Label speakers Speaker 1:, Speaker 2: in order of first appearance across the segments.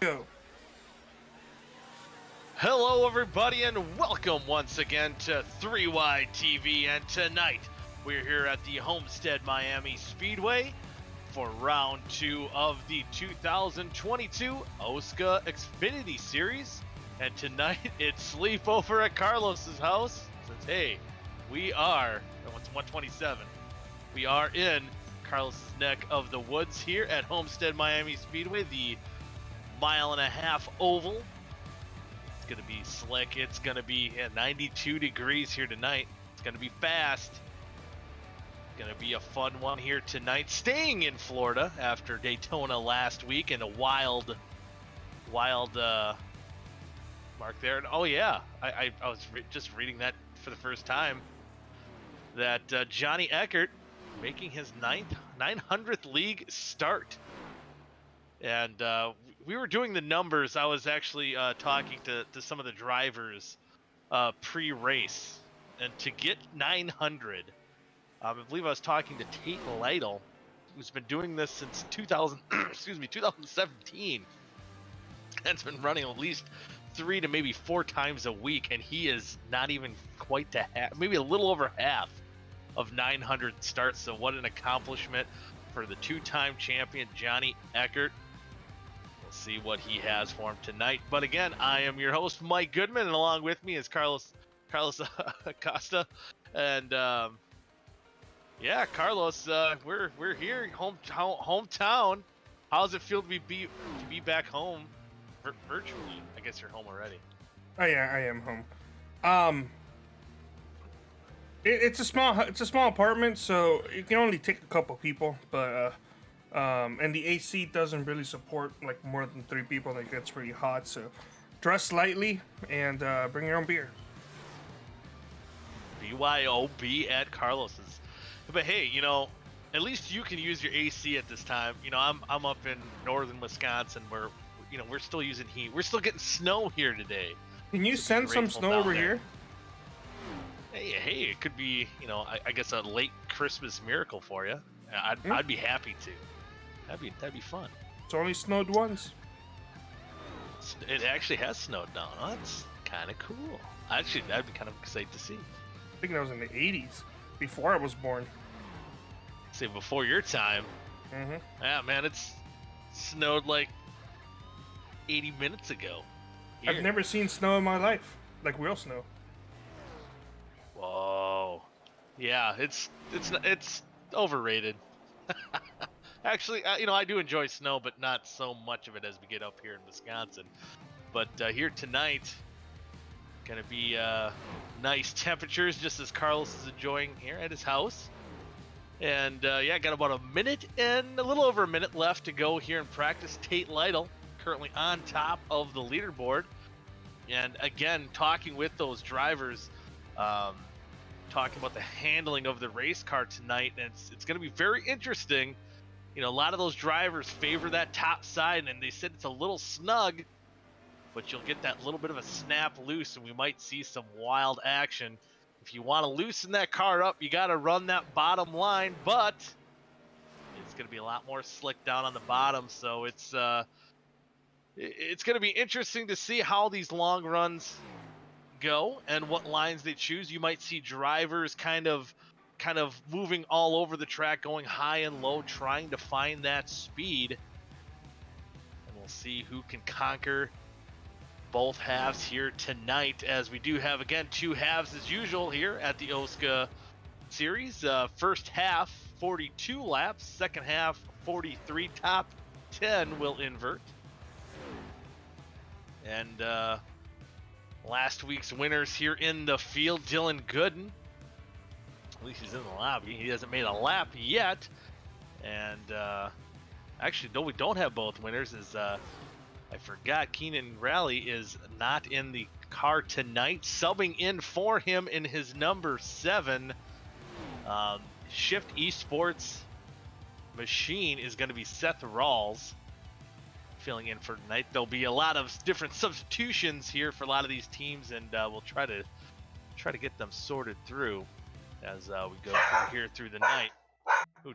Speaker 1: Go.
Speaker 2: Hello everybody and welcome once again to 3Y TV, and tonight we're here at the Homestead Miami Speedway for round 2 of the 2022 OSCA Xfinity Series, and tonight it's sleepover at Carlos's house since hey, we are, it's 127, we are in Carlos's neck of the woods here at Homestead Miami Speedway, the mile-and-a-half oval. It's going to be slick. It's going to be 92 degrees here tonight. It's going to be fast. It's going to be a fun one here tonight. Staying in Florida after Daytona last week and a wild mark there. And oh yeah, I was just reading that for the first time, that Johnny Eckert making his 900th league start. And we were doing the numbers. I was actually talking to some of the drivers pre-race, and to get 900, I believe I was talking to Tate Lytle, who's been doing this since 2017, and has been running at least 3 to maybe 4 times a week, and he is not even quite to half, maybe a little over half of 900 starts. So what an accomplishment for the 2-time champion Johnny Eckert. See what he has for him tonight. But again, I am your host, Mike Goodman, and along with me is Carlos Acosta. And yeah, Carlos, we're here, hometown. How does it feel to be back home virtually? I guess you're home already.
Speaker 1: Oh yeah, I am home. It's a small apartment, so you can only take a couple people, but and the AC doesn't really support like more than 3 people, and it gets pretty hot. So dress lightly and bring your own beer.
Speaker 2: BYOB at Carlos's. But hey, you know, at least you can use your AC at this time. You know, I'm up in northern Wisconsin where, you know, we're still using heat. We're still getting snow here today.
Speaker 1: Can you send some snow over here?
Speaker 2: Hey, it could be, you know, I guess a late Christmas miracle for you. I'd be happy to. That'd be fun.
Speaker 1: It's only snowed once.
Speaker 2: It actually has snowed down. Oh, that's kind of cool. Actually, that'd be kind of exciting to see.
Speaker 1: I think that was in the 80s, before I was born.
Speaker 2: Say before your time.
Speaker 1: Mm-hmm.
Speaker 2: Yeah, man, it's snowed like 80 minutes ago. Here.
Speaker 1: I've never seen snow in my life, like real snow.
Speaker 2: Whoa. Yeah, it's overrated. Actually, you know, I do enjoy snow, but not so much of it as we get up here in Wisconsin. But here tonight, gonna be nice temperatures, just as Carlos is enjoying here at his house. And yeah, got about a minute and a little over a minute left to go here in practice. Tate Lytle currently on top of the leaderboard, and again, talking with those drivers, talking about the handling of the race car tonight, and it's going to be very interesting. You know, a lot of those drivers favor that top side, and they said it's a little snug, but you'll get that little bit of a snap loose, and we might see some wild action. If you want to loosen that car up, you got to run that bottom line, but it's going to be a lot more slick down on the bottom, so it's going to be interesting to see how these long runs go and what lines they choose. You might see drivers kind of moving all over the track, going high and low, trying to find that speed, and we'll see who can conquer both halves here tonight, as we do have again 2 halves as usual here at the OSCA series. First half 42 laps, second half 43. Top 10 will invert, and last week's winners here in the field, Dylan Gooden. At least he's in the lobby. He hasn't made a lap yet. And actually, though we don't have both winners, is I forgot Keenan Raleigh is not in the car tonight. Subbing in for him in his number 7, Shift Esports machine is going to be Seth Rawls, filling in for tonight. There'll be a lot of different substitutions here for a lot of these teams, and we'll try to get them sorted through as we go through the night. Ooh,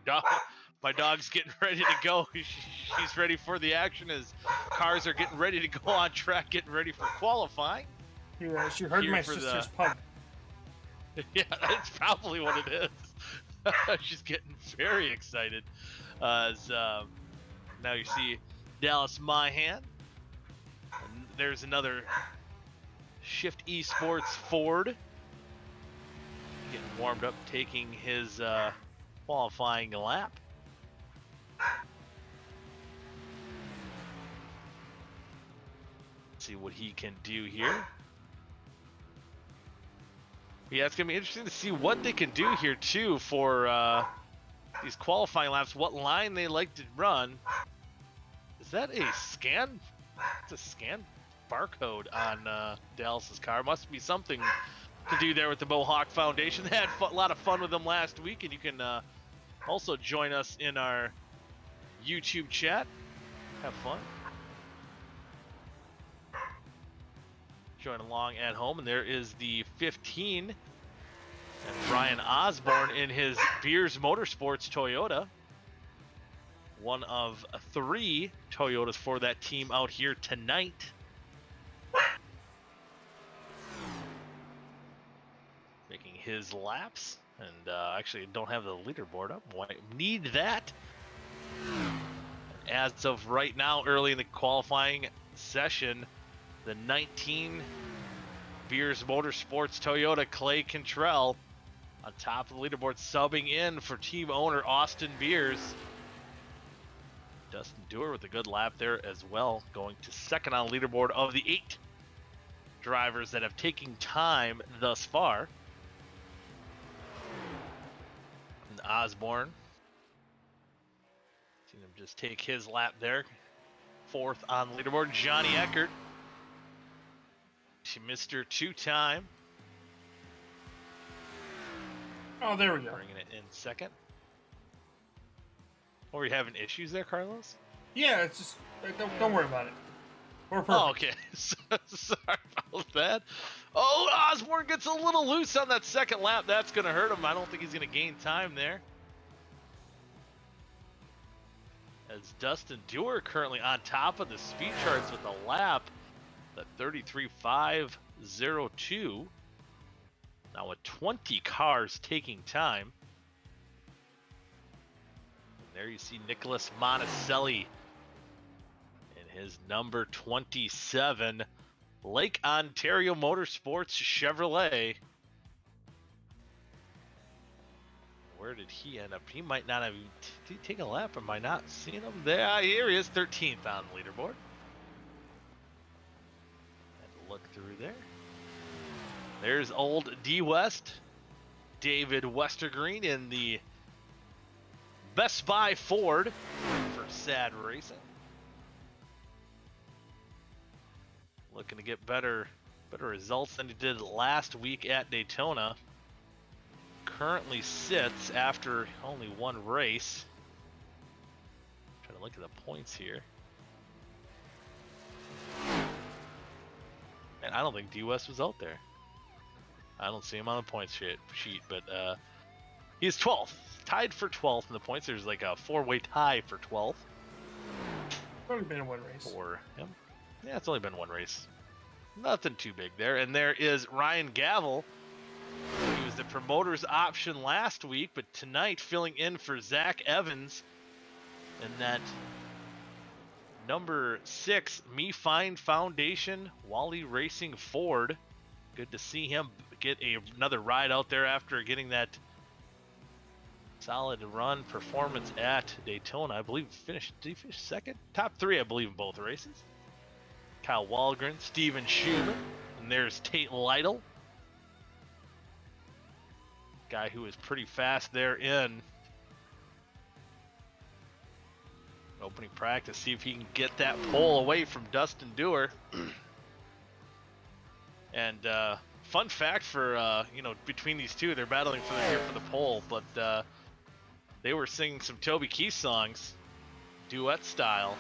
Speaker 2: My dog's getting ready to go. She's ready for the action as cars are getting ready to go on track, getting ready for qualifying.
Speaker 1: Yeah, she heard
Speaker 2: Here
Speaker 1: my
Speaker 2: for
Speaker 1: sister's
Speaker 2: the-
Speaker 1: pug.
Speaker 2: Yeah, that's probably what it is. She's getting very excited. As now you see Dallas Myhan. And there's another Shift Esports Ford getting warmed up, taking his qualifying lap. See what he can do here. Yeah, it's gonna be interesting to see what they can do here too for these qualifying laps. What line they like to run. Is that a scan? It's a scan barcode on Dallas's car. Must be something to do there with the Mohawk Foundation. They had a lot of fun with them last week, and you can also join us in our YouTube chat. Have fun. Join along at home, and there is the 15 and Brian Osborne in his Beers Motorsports Toyota. One of 3 Toyotas for that team out here tonight. Making his laps, and actually don't have the leaderboard up. Need that. As of right now, early in the qualifying session, the 19 Beers Motorsports Toyota Clay Cantrell on top of the leaderboard, subbing in for team owner Austin Beers. Dustin Dewar with a good lap there as well, going to second on the leaderboard of the 8 drivers that have taken time thus far. And Osborne, seen him just take his lap there. 4th on the leaderboard, Johnny Eckert, Mr. 2-time.
Speaker 1: Oh, there we go.
Speaker 2: Bringing it in second. Or are you having issues there, Carlos?
Speaker 1: Yeah, it's just don't worry about it. We're perfect.
Speaker 2: Oh, okay. Sorry about that. Oh, Osborne gets a little loose on that second lap. That's going to hurt him. I don't think he's going to gain time there. As Dustin Dewar currently on top of the speed charts with a lap at 33.502. Now with 20 cars taking time. And there you see Nicholas Monticelli in his number 27 Lake Ontario Motorsports Chevrolet. Where did he end up? He might not have. Did he take a lap? Am I not seeing him? There, here he is, 13th on the leaderboard. Had to look through there. There's old D West, David Westergreen in the Best Buy Ford for Sad Racing. Looking to get better results than he did last week at Daytona. Currently sits after only 1 race. Trying to look at the points here. And I don't think D West was out there. I don't see him on the points sheet, but he's 12th, tied for 12th in the points. There's like a 4-way tie for 12th.
Speaker 1: It's only been 1 race
Speaker 2: for him. Yeah, it's only been 1 race. Nothing too big there. And there is Ryan Gavel. He was the promoter's option last week, but tonight filling in for Zach Evans in that number 6 Me Find Foundation Wally Racing Ford. Good to see him get another ride out there after getting that solid run performance at Daytona. I believe did he finish second? Top 3, I believe, in both races. Kyle Walgren, Steven Schumann, and there's Tate Lytle. Guy who is pretty fast there in opening practice. See if he can get that pole away from Dustin Dewar. And fun fact for between these two, they're battling for the pole, but they were singing some Toby Keith songs, duet style,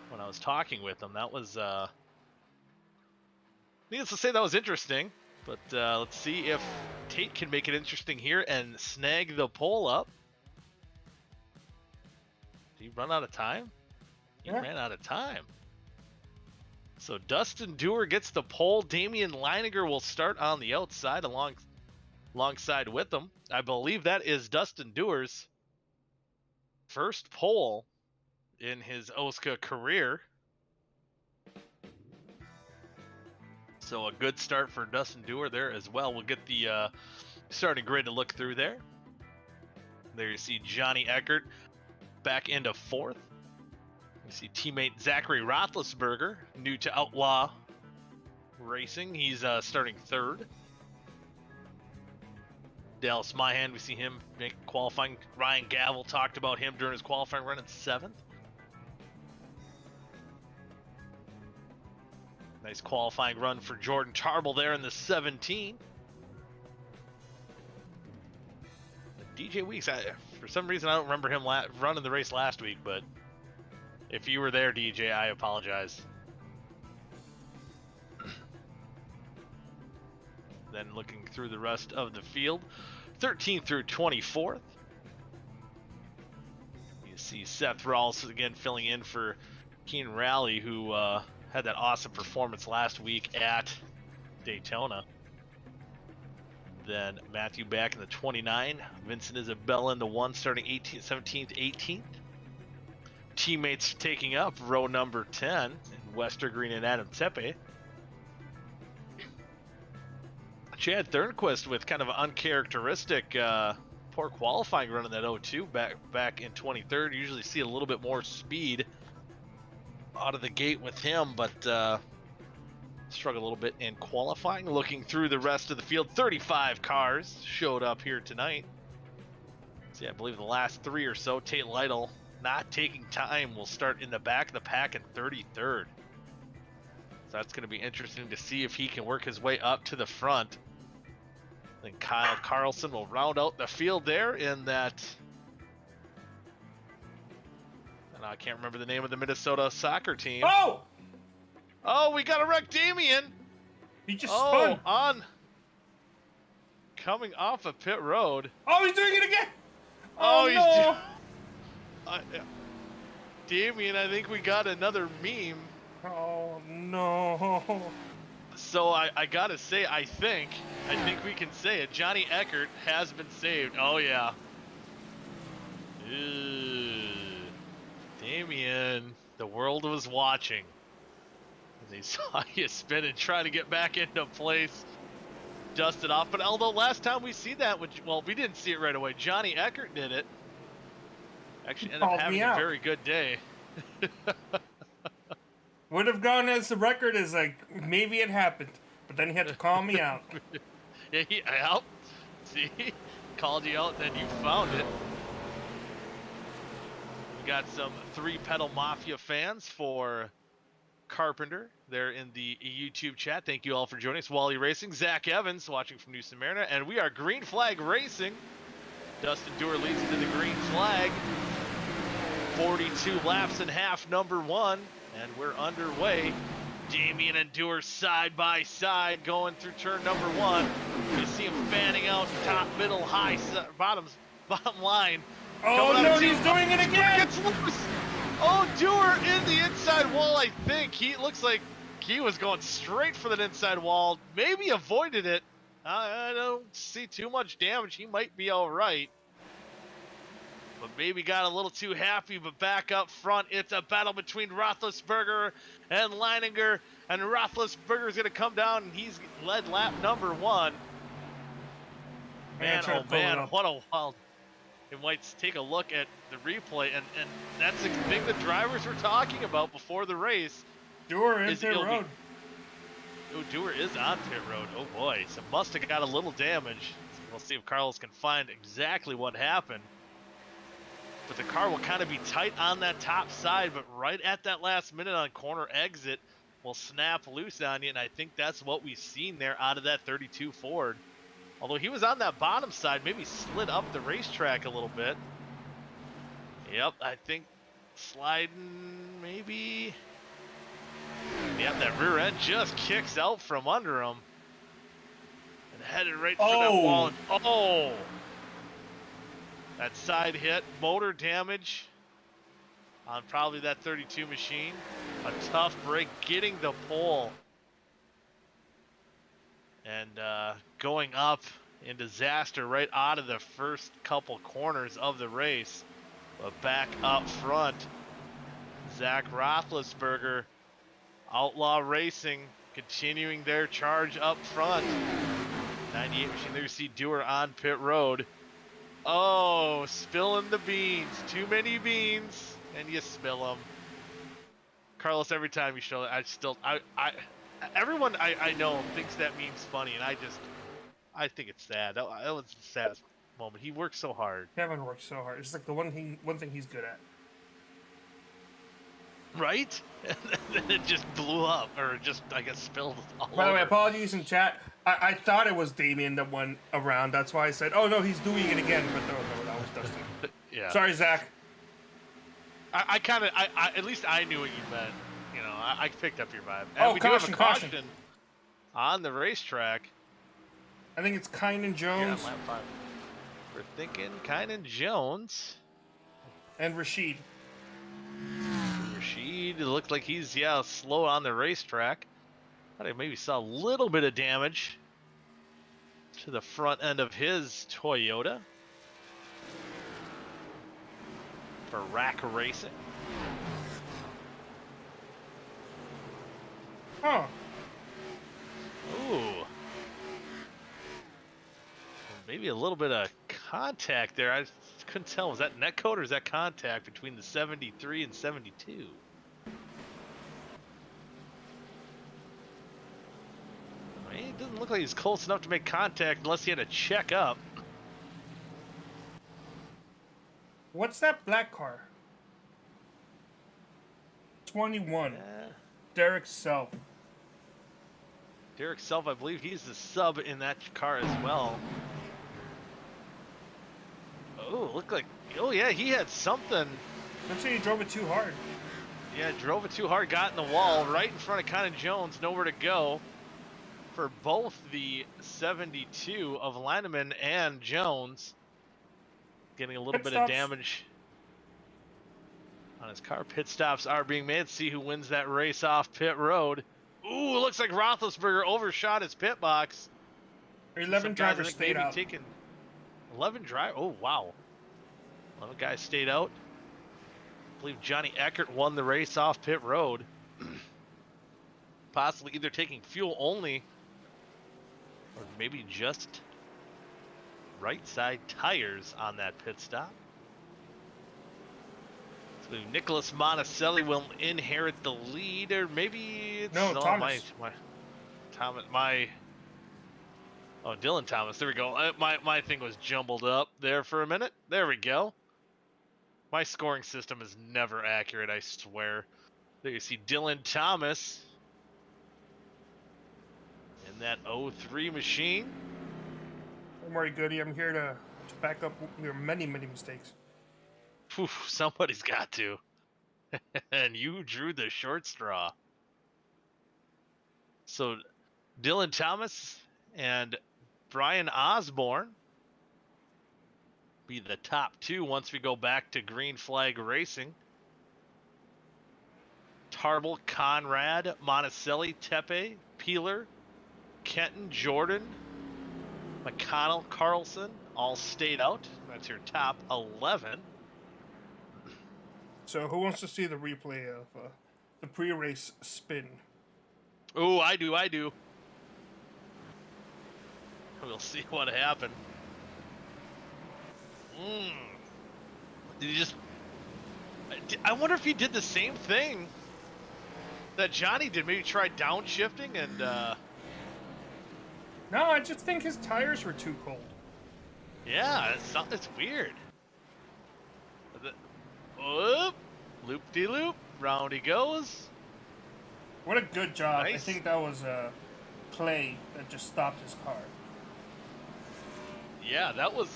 Speaker 2: when I was talking with them. That was needless to say, that was interesting. But let's see if Tate can make it interesting here and snag the pole up. Did he run out of time? He ran out of time. So Dustin Dewar gets the pole. Damian Leininger will start on the outside alongside with him. I believe that is Dustin Dewar's first pole in his OSCA career. So a good start for Dustin Dewar there as well. We'll get the starting grid to look through there. There you see Johnny Eckert back into fourth. You see teammate Zachary Roethlisberger, new to Outlaw Racing. He's starting third. Dallas Myhan, we see him make qualifying. Ryan Gavel talked about him during his qualifying run in seventh. Nice qualifying run for Jordan Tarble there in the 17. DJ Weeks, for some reason I don't remember him running the race last week, but if you were there, DJ, I apologize. Then looking through the rest of the field, 13th through 24th. You see Seth Rawls again filling in for Keenan Raleigh, who had that awesome performance last week at Daytona. Then Matthew back in the 29. Vincent Isabella in the 1, starting 18th, 17th, 18th. Teammates taking up row number 10, Westergreen and Adam Tepe. Chad Thornquist with kind of an uncharacteristic poor qualifying run in that 02 back in 23rd. Usually see a little bit more speed out of the gate with him, but struggled a little bit in qualifying. Looking through the rest of the field, 35 cars showed up here tonight. See, I believe the last 3 or so, Tate Lytle not taking time will start in the back of the pack in 33rd. So that's going to be interesting to see if he can work his way up to the front. Then Kyle Carlson will round out the field there in that, and I can't remember the name of the Minnesota soccer team. Oh, we got a wreck, Damien.
Speaker 1: He just spun.
Speaker 2: Coming off of pit road.
Speaker 1: Oh, he's doing it again.
Speaker 2: Oh, no. Damien, I think we got another meme.
Speaker 1: Oh, no.
Speaker 2: So I gotta say, I think we can say it. Johnny Eckert has been saved. Oh, yeah. Ew. Damien, the world was watching. They saw you spin and try to get back into place, dust it off. But although last time we see that, well, we didn't see it right away. Johnny Eckert did it. Actually ended up having a very good day.
Speaker 1: Would have gone as the record is like, maybe it happened, but then he had to call me out.
Speaker 2: Yeah, see, called you out, then you found it. We got some 3-pedal Mafia fans for Carpenter there in the YouTube chat. Thank you all for joining us. Wally Racing, Zach Evans watching from New Smyrna, and we are Green Flag Racing. Dustin Dewar leads into the green flag. 42 laps and half, number 1, and we're underway. Damien and Dewar side by side going through turn number 1. You see him fanning out top, middle, high, bottom line.
Speaker 1: Oh no, he's doing it again!
Speaker 2: Gets loose. Oh, Dewar in the inside wall, I think. He looks like he was going straight for that inside wall. Maybe avoided it. I don't see too much damage. He might be all right. But maybe got a little too happy. But back up front, it's a battle between Roethlisberger and Leininger. And Roethlisberger's going to come down, and he's led lap number 1. Man, oh man, what a wild. It might take a look at the replay, and that's the thing the drivers were talking about before the race.
Speaker 1: Dewar in pit road.
Speaker 2: Oh, Dewar is on pit road. Oh boy, so must have got a little damage. So we'll see if Carlos can find exactly what happened. But the car will kind of be tight on that top side, but right at that last minute on corner exit will snap loose on you, and I think that's what we've seen there out of that 32 Ford. Although he was on that bottom side, maybe slid up the racetrack a little bit. Yep, I think sliding maybe. Yep, that rear end just kicks out from under him. And headed right through that wall. And, oh! That side hit, motor damage. on probably that 32 machine. A tough break, getting the pole. And going up in disaster right out of the first couple corners of the race. But back up front, Zach Roethlisberger, Outlaw Racing, continuing their charge up front. 98 machine. There you see Dewar on pit road. Oh, spilling the beans. Too many beans, and you spill them. Carlos, every time you show it, everyone I know thinks that meme's funny, and I think it's sad. That was the saddest moment. He worked so hard.
Speaker 1: Kevin worked so hard. It's like the one thing he's good at.
Speaker 2: Right? And then it just blew up, or just, I guess, spilled all over.
Speaker 1: By the way, apologies in chat. I thought it was Damien that went around. That's why I said, oh no, he's doing it again. But no, that was Dustin.
Speaker 2: Yeah.
Speaker 1: Sorry, Zach.
Speaker 2: I kind of, at least I knew what you meant. You know, I picked up your vibe. And
Speaker 1: Oh,
Speaker 2: we
Speaker 1: caution,
Speaker 2: do have a caution on the racetrack.
Speaker 1: I think it's Kynan Jones.
Speaker 2: Yeah, lap 5. We're thinking Kynan Jones.
Speaker 1: And Rashid.
Speaker 2: Rashid, it looked like he's, slow on the racetrack. Thought I maybe saw a little bit of damage to the front end of his Toyota. For Rack Racing.
Speaker 1: Huh.
Speaker 2: Ooh. Maybe a little bit of contact there. I couldn't tell. Was that net code or is that contact between the 73 and 72? I mean, it doesn't look like he's close enough to make contact unless he had to check up.
Speaker 1: What's that black car? 21. Derek Self.
Speaker 2: Derek Self, I believe he's the sub in that car as well. Oh, looked like, oh yeah, he had something.
Speaker 1: I'd say he drove it too hard.
Speaker 2: Yeah, drove it too hard, got in the wall right in front of Kynan Jones, nowhere to go for both the 72 of Lineman and Jones. Getting a little bit of damage on his car. Pit stops are being made. Let's see who wins that race off pit road. Ooh, it looks like Roethlisberger overshot his pit box.
Speaker 1: 11 drivers stayed out.
Speaker 2: 11 drivers. Oh, wow. 11 guys stayed out. I believe Johnny Eckert won the race off pit road. Possibly either taking fuel only or maybe just right side tires on that pit stop. So Nicholas Monticelli will inherit the lead, or maybe it's
Speaker 1: Thomas.
Speaker 2: Dylan Thomas. There we go. My thing was jumbled up there for a minute. There we go. My scoring system is never accurate, I swear. There you see Dylan Thomas in that 03 machine.
Speaker 1: Don't worry, Goody. I'm here to back up your many, many mistakes.
Speaker 2: Whew, somebody's got to. And you drew the short straw. So Dylan Thomas and Brian Osborne be the top two once we go back to Green Flag Racing. Tarble, Conrad, Monticelli, Tepe, Peeler, Kenton, Jordan, McConnell, Carlson all stayed out. That's your top 11.
Speaker 1: So who wants to see the replay of the pre-race spin?
Speaker 2: Oh, I do. We'll see what happened. Did he just... I wonder if he did the same thing that Johnny did. Maybe try downshifting and...
Speaker 1: No, I just think his tires were too cold.
Speaker 2: Yeah, it's weird. Whoop, loop-de-loop, round he goes.
Speaker 1: What a good job.
Speaker 2: Nice.
Speaker 1: I think that was Clay that just stopped his car.
Speaker 2: Yeah, that was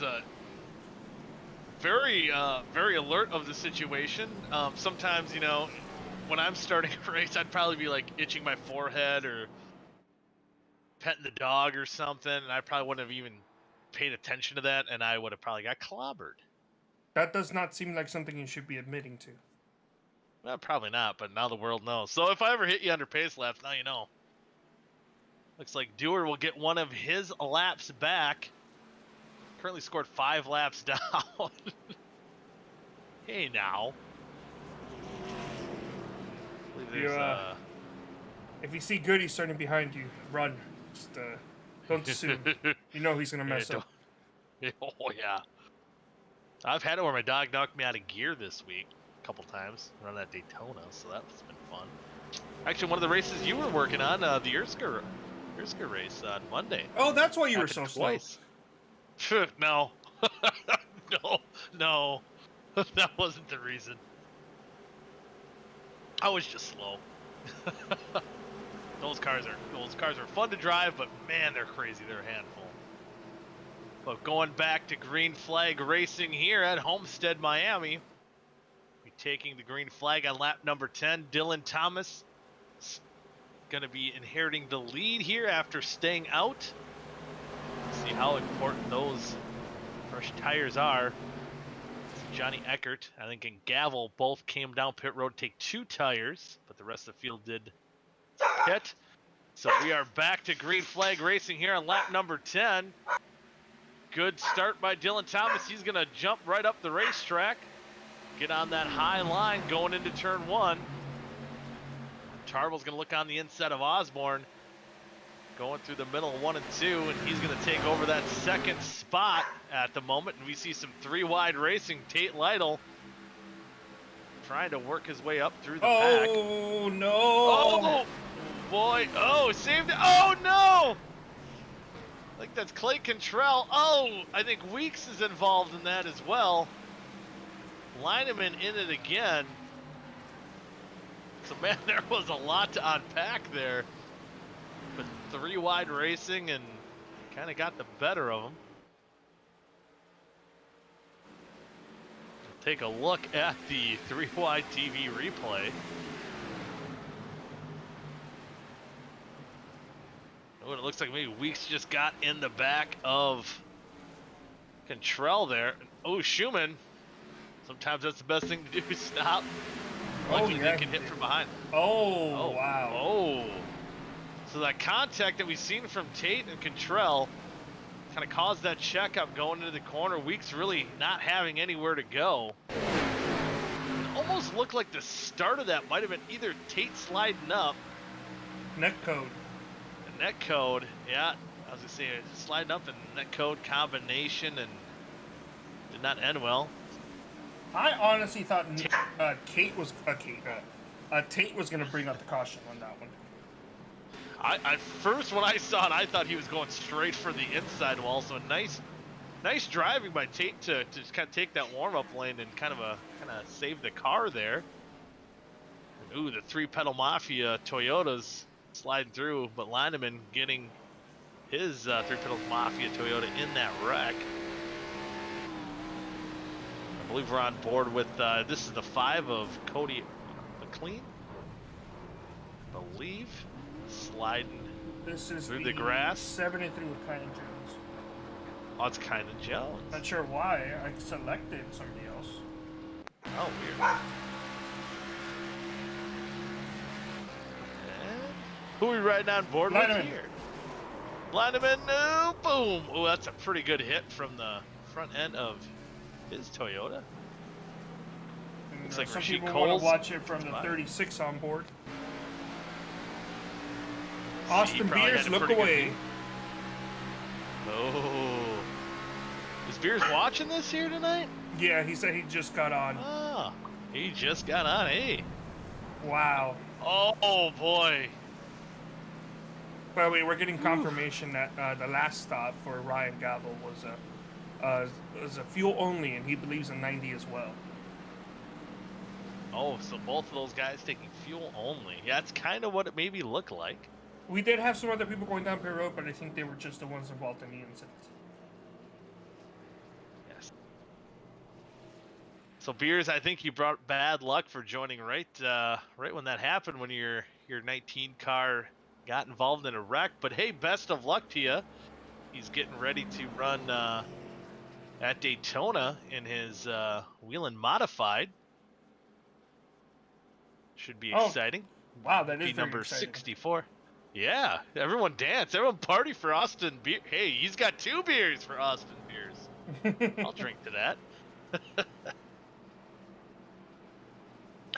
Speaker 2: very alert of the situation. Sometimes, you know, when I'm starting a race, I'd probably be like itching my forehead or petting the dog or something, and I probably wouldn't have even paid attention to that, and I would have probably got clobbered.
Speaker 1: That does not seem like something you should be admitting to.
Speaker 2: Well, probably not, but now the world knows. So if I ever hit you under pace laps, now you know. Looks like Dewar will get one of his laps back. Currently scored 5 laps down. Hey, now. I believe there's,
Speaker 1: If you see Goody starting behind you, run. Just don't assume. You know he's gonna mess up.
Speaker 2: Oh, yeah. I've had it where my dog knocked me out of gear this week a couple times around that Daytona, so that's been fun. Actually, one of the races you were working on, the Urska race on Monday.
Speaker 1: Oh, that's why you were so
Speaker 2: twice. Slow. No. No. That wasn't the reason. I was just slow. Those cars are fun to drive, but man, they're crazy. They're a handful. But going back to green flag racing here at Homestead, Miami. Be taking the green flag on lap number 10. Dylan Thomas is going to be inheriting the lead here after staying out. See how important those fresh tires are. Johnny Eckert, I think, and Gavel both came down pit road to take 2 tires, but the rest of the field did hit. So we are back to green flag racing here on lap number 10. Good start by Dylan Thomas. He's going to jump right up the racetrack, get on that high line going into turn 1. Tarbell's going to look on the inside of Osborne, going through the middle of 1 and 2, and he's going to take over that second spot at the moment. And we see some 3-wide racing. Tate Lytle trying to work his way up through the pack.
Speaker 1: Oh, no.
Speaker 2: Oh, boy. Oh, saved it. Oh, no. I think that's Clay Cantrell. Oh, I think Weeks is involved in that as well. Lineman in it again. So, man, there was a lot to unpack there. But 3-wide racing and kind of got the better of them. Take a look at the 3-wide TV replay. Oh, it looks like maybe Weeks just got in the back of Cantrell there. Oh, Schumann. Sometimes that's the best thing to do. Stop. Luckily, they can hit from behind.
Speaker 1: Oh, wow.
Speaker 2: Oh. So that contact that we've seen from Tate and Cantrell kind of caused that checkup going into the corner. Weeks really not having anywhere to go. It almost looked like the start of that might have been either Tate sliding up.
Speaker 1: Net code.
Speaker 2: Net code, yeah. I was gonna say sliding up and net code combination, and did not end well.
Speaker 1: I honestly thought Tate was gonna bring out the caution on that one.
Speaker 2: I first when I saw it, I thought he was going straight for the inside wall. So nice driving by Tate to just kind of take that warm-up lane and kind of save the car there. And, ooh, the 3-pedal Mafia Toyotas sliding through, but Lineman getting his 3-pedal Mafia Toyota in that wreck. I believe we're on board with this is the 5 of Cody McLean. I believe. Sliding through the grass.
Speaker 1: 73 with Kynan Jones.
Speaker 2: Oh, it's Kynan Jones.
Speaker 1: Not sure why. I selected somebody else.
Speaker 2: Oh, weird. And who are we riding on board with here? Blindeman, no, boom. Oh, that's a pretty good hit from the front end of his Toyota. Looks like
Speaker 1: some
Speaker 2: Rasheed
Speaker 1: people
Speaker 2: Coles
Speaker 1: want to watch it from the 36 on board. Austin Beers, look away.
Speaker 2: Oh. Is Beers watching this here tonight?
Speaker 1: Yeah, he said he just got on.
Speaker 2: Ah, he just got on, hey.
Speaker 1: Wow.
Speaker 2: Oh, boy.
Speaker 1: By the way, we're getting confirmation that the last stop for Ryan Gavel was a fuel only, and he believes in 90 as well.
Speaker 2: Oh, so both of those guys taking fuel only. Yeah, that's kind of what it maybe looked like.
Speaker 1: We did have some other people going down pit road, but I think they were just the ones involved in the incident.
Speaker 2: Yes. So Beers, I think you brought bad luck for joining right when that happened, when your 19 car got involved in a wreck. But hey, best of luck to you. He's getting ready to run at Daytona in his Whelen Modified. Should be
Speaker 1: Oh,
Speaker 2: exciting.
Speaker 1: wow, that is
Speaker 2: Be
Speaker 1: very
Speaker 2: number
Speaker 1: exciting.
Speaker 2: 64. Yeah, everyone dance. Everyone party for Austin Beer. Hey, he's got 2 beers for Austin Beers. I'll drink to that.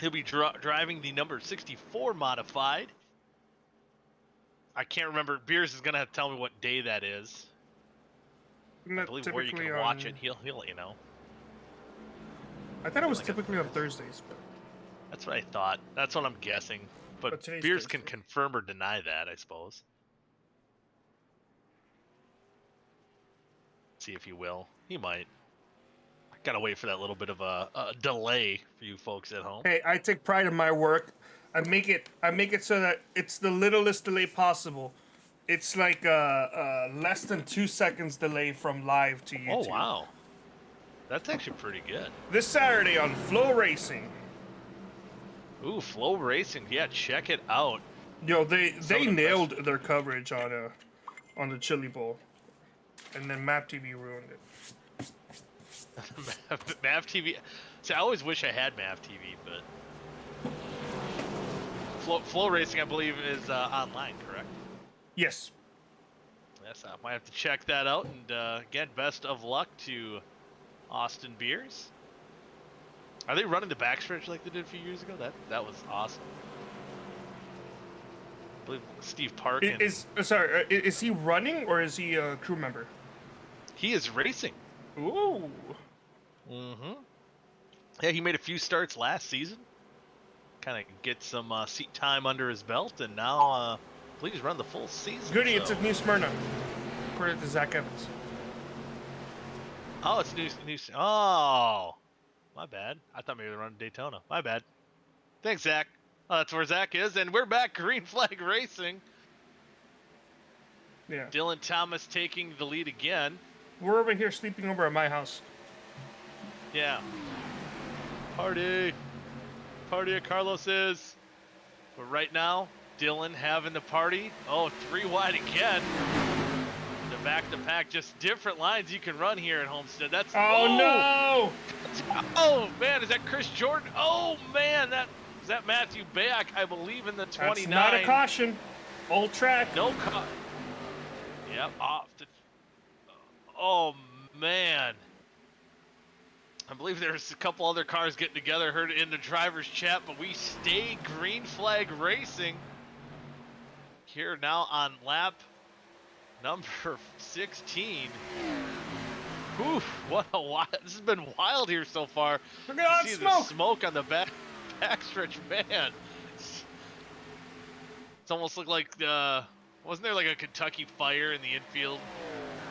Speaker 2: He'll be driving the number 64 modified. I can't remember. Beers is gonna have to tell me what day that is. I believe where you can watch it. He'll let you know.
Speaker 1: I thought it was typically on Thursdays, but
Speaker 2: that's what I thought. That's what I'm guessing. But Beers can confirm or deny that, I suppose. See if he will. He might. I gotta wait for that little bit of a delay for you folks at home.
Speaker 1: Hey, I take pride in my work. I make it so that it's the littlest delay possible. It's like less than 2 seconds delay from live to YouTube.
Speaker 2: Oh wow, that's actually pretty good.
Speaker 1: This Saturday on Flow Racing.
Speaker 2: Ooh, Flow Racing. Yeah, check it out.
Speaker 1: Yo, they nailed their coverage on the Chili Bowl, and then Map TV ruined it.
Speaker 2: Map TV. See, I always wish I had Map TV, but Flow Racing, I believe, is online, correct?
Speaker 1: Yes.
Speaker 2: Yes, I might have to check that out. And again, best of luck to Austin Beers. Are they running the backstretch like they did a few years ago? That was awesome. I believe Steve Park
Speaker 1: is he running or is he a crew member?
Speaker 2: He is racing.
Speaker 1: Ooh.
Speaker 2: Mm-hmm. Yeah, he made a few starts last season. Kind of get some seat time under his belt, and now I believe he's run the full season.
Speaker 1: Goody, it's a New Smyrna, according to Zach Evans.
Speaker 2: Oh, it's new. Oh, my bad. I thought maybe they were running Daytona. My bad. Thanks, Zach. Oh, that's where Zach is, and we're back. Green Flag Racing.
Speaker 1: Yeah.
Speaker 2: Dylan Thomas taking the lead again.
Speaker 1: We're over here sleeping over at my house.
Speaker 2: Yeah. Party at Carlos's. But right now, Dylan having the party. Oh, 3 wide again. The back-to-pack, just different lines you can run here at Homestead. That's
Speaker 1: no!
Speaker 2: Oh man, is that Chris Jordan? Oh man, is that Matthew Bayak, I believe, in the 29.
Speaker 1: That's not a caution. Old track.
Speaker 2: No caution. Yep, off the. Oh man. I believe there's a couple other cars getting together. Heard it in the driver's chat, but we stay Green Flag Racing. Here now on lap number 16. Oof, what a wild. This has been wild here so far.
Speaker 1: Look at all
Speaker 2: see
Speaker 1: smoke.
Speaker 2: The smoke on the backstretch, man. It's almost looked like wasn't there like a Kentucky fire in the infield?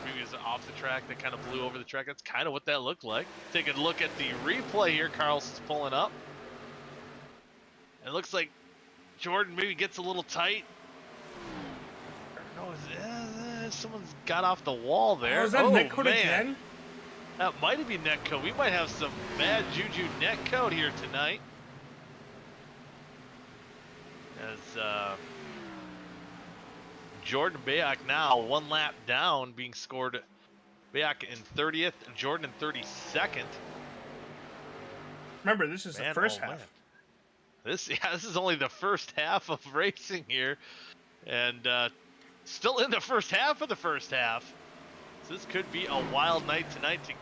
Speaker 2: Maybe it was off the track that kind of blew over the track. That's kind of what that looked like. Take a look at the replay here. Carlson's pulling up. It looks like Jordan maybe gets a little tight. Oh, someone's got off the wall there.
Speaker 1: Oh, is that netcode again?
Speaker 2: That might have been netcode. We might have some bad juju netcode here tonight. As Jordan Bayak now 1 lap down, being scored. Bayak in 30th, Jordan in 32nd.
Speaker 1: Remember, this is the first half.
Speaker 2: Man. This is only the first half of racing here, and still in the first half of the first half. So this could be a wild night tonight to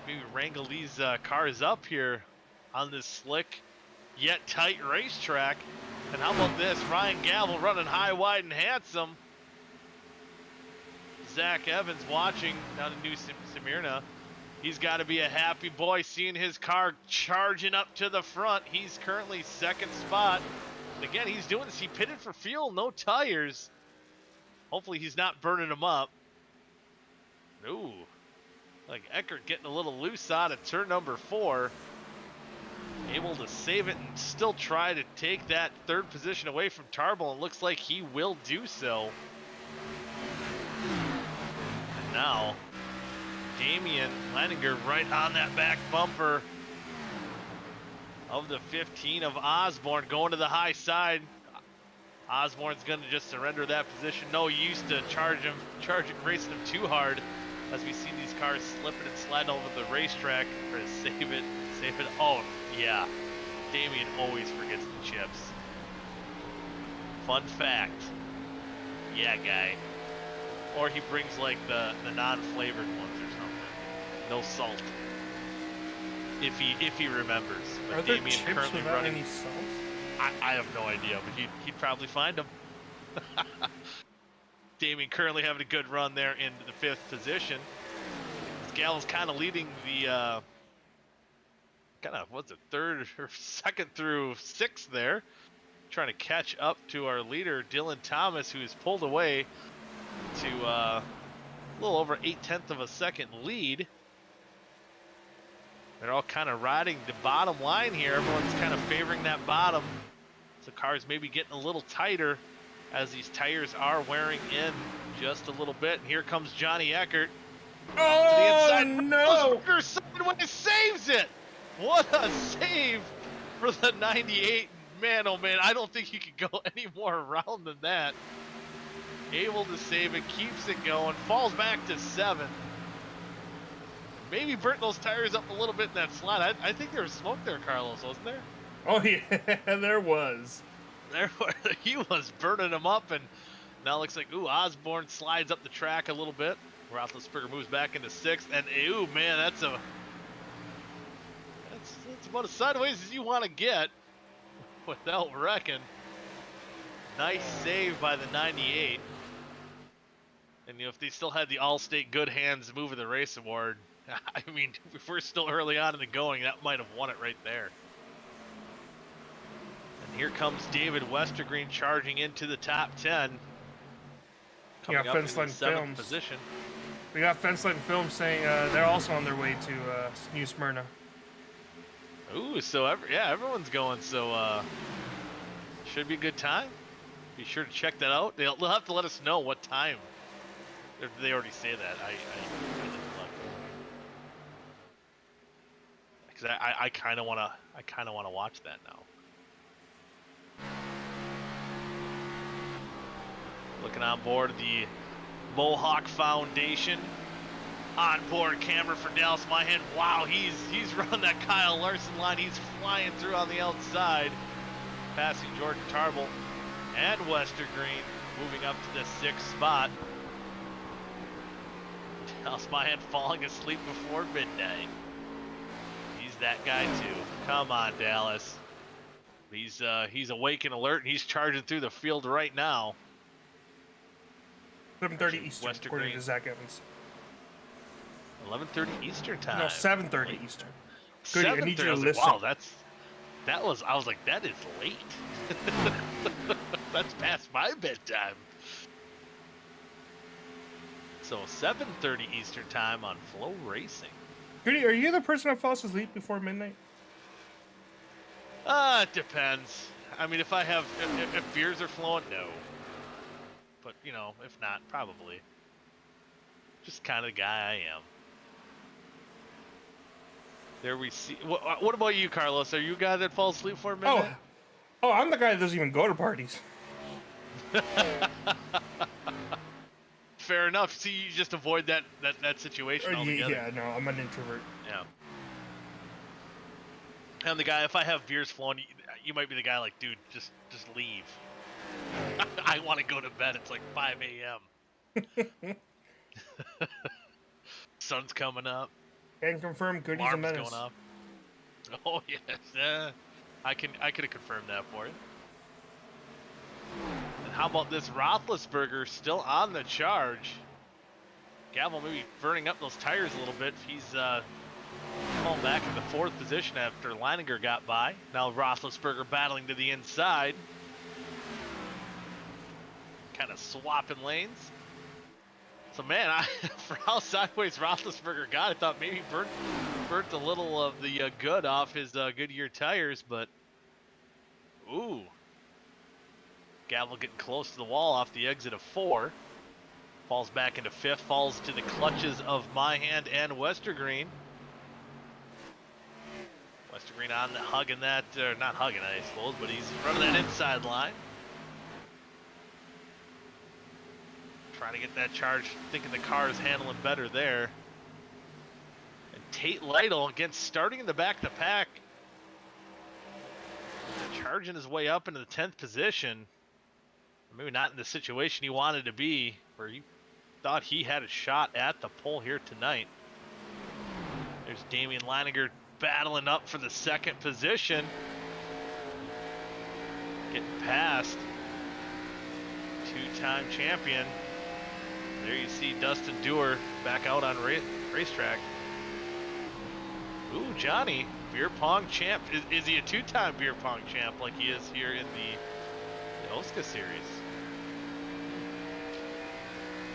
Speaker 2: maybe wrangle these cars up here on this slick yet tight racetrack. And how about this? Ryan Gavel running high, wide, and handsome. Zach Evans watching down in New Smyrna. He's got to be a happy boy seeing his car charging up to the front. He's currently 2nd spot. And again, he's doing this. He pitted for fuel, no tires. Hopefully he's not burning them up. Ooh, like Eckert getting a little loose out of turn number 4. Able to save it and still try to take that 3rd position away from Tarbell. And looks like he will do so. And now, Damian Leininger right on that back bumper of the 15 of Osborne, going to the high side. Osborne's going to just surrender that position. No use to racing him too hard, as we see these cars slipping and sliding over the racetrack. Try to save it. Oh, yeah. Damian always forgets the chips. Fun fact. Yeah, guy. Or he brings like the non-flavored ones or something. No salt. If he remembers. But
Speaker 1: Are there
Speaker 2: Damien
Speaker 1: chips
Speaker 2: currently
Speaker 1: without
Speaker 2: running.
Speaker 1: any salt?
Speaker 2: I have no idea, but he'd probably find them. Damien currently having a good run there into the 5th position. Gal's kind of leading the what's it, 3rd or 2nd through 6th there, trying to catch up to our leader Dylan Thomas, who's pulled away to a little over 0.8 of a second lead. They're all kind of riding the bottom line here. Everyone's kind of favoring that bottom. So cars maybe getting a little tighter as these tires are wearing in just a little bit. And here comes Johnny Eckert.
Speaker 1: Oh,
Speaker 2: to the inside.
Speaker 1: no!
Speaker 2: Roethlisberger sideways saves it. What a save for the 98. Man, oh man, I don't think you could go any more around than that. Able to save it, keeps it going, falls back to 7th. Maybe burnt those tires up a little bit in that slide. I think there was smoke there, Carlos, wasn't there?
Speaker 1: Oh, yeah, there was.
Speaker 2: He was burning them up, and now it looks like, Osborne slides up the track a little bit. Roethlisberger moves back into 6th, and man, that's about as sideways as you want to get without wrecking. Nice save by the 98. And if they still had the All-State Good Hands Move of the Race award, I mean, if we're still early on in the going, that might have won it right there. And here comes David Westergreen charging into the top 10. Coming up in the 7th position.
Speaker 1: We got Fence Light and Film saying they're also on their way to New Smyrna.
Speaker 2: Ooh, so everyone's going. So should be a good time. Be sure to check that out. They'll have to let us know what time. If they already say that. I didn't look. Because I kind of wanna watch that now. Looking on board the Mohawk Foundation onboard camera for Dallas Myhan. Wow, he's run that Kyle Larson line. He's flying through on the outside, passing Jordan Tarble and Westergreen, moving up to the 6th spot. Dallas Myhan falling asleep before midnight. He's that guy too. Come on, Dallas. He's awake and alert, and he's charging through the field right now.
Speaker 1: 7:30 Eastern, according to Zach Evans.
Speaker 2: 11:30 Eastern time.
Speaker 1: No, 7:30 Eastern. Good, I need you to listen.
Speaker 2: Wow, I was like, that is late. That's past my bedtime. So 7:30 Eastern time on Flow Racing.
Speaker 1: Goody, are you the person that falls asleep before midnight?
Speaker 2: It depends. I mean, if beers are flowing, no. But, if not, probably. Just kind of the guy I am. There we see. What about you, Carlos? Are you a guy that falls asleep for a minute?
Speaker 1: Oh, I'm the guy that doesn't even go to parties.
Speaker 2: Fair enough. See, you just avoid that situation altogether.
Speaker 1: Yeah, no, I'm an introvert.
Speaker 2: Yeah. I'm the guy, if I have beers flowing, you might be the guy like, dude, just leave. I want to go to bed. It's like 5 a.m. Sun's coming up.
Speaker 1: Can confirm Goody's a menace.
Speaker 2: Going off. Oh yes, I could have confirmed that for you. And how about this Roethlisberger still on the charge? Gavel maybe burning up those tires a little bit. He's falling back in the 4th position after Leininger got by. Now Roethlisberger battling to the inside. Kind of swapping lanes. So man, for how sideways Roethlisberger got, I thought maybe burnt a little of the good off his Goodyear tires, but Gavel getting close to the wall off the exit of 4. Falls back into 5th, falls to the clutches of Myhan and Westergreen. Westergreen on hugging that, or not hugging, I suppose, but he's running that inside line. Trying to get that charge, thinking the car is handling better there. And Tate Lytle, again, starting in the back of the pack. Charging his way up into the 10th position. Maybe not in the situation he wanted to be, where he thought he had a shot at the pole here tonight. There's Damian Leininger battling up for the second position. Getting past two-time champion. There you see Dustin Dewar back out on racetrack. Ooh, Johnny, beer pong champ. Is he a two-time beer pong champ like he is here in the OSCA series?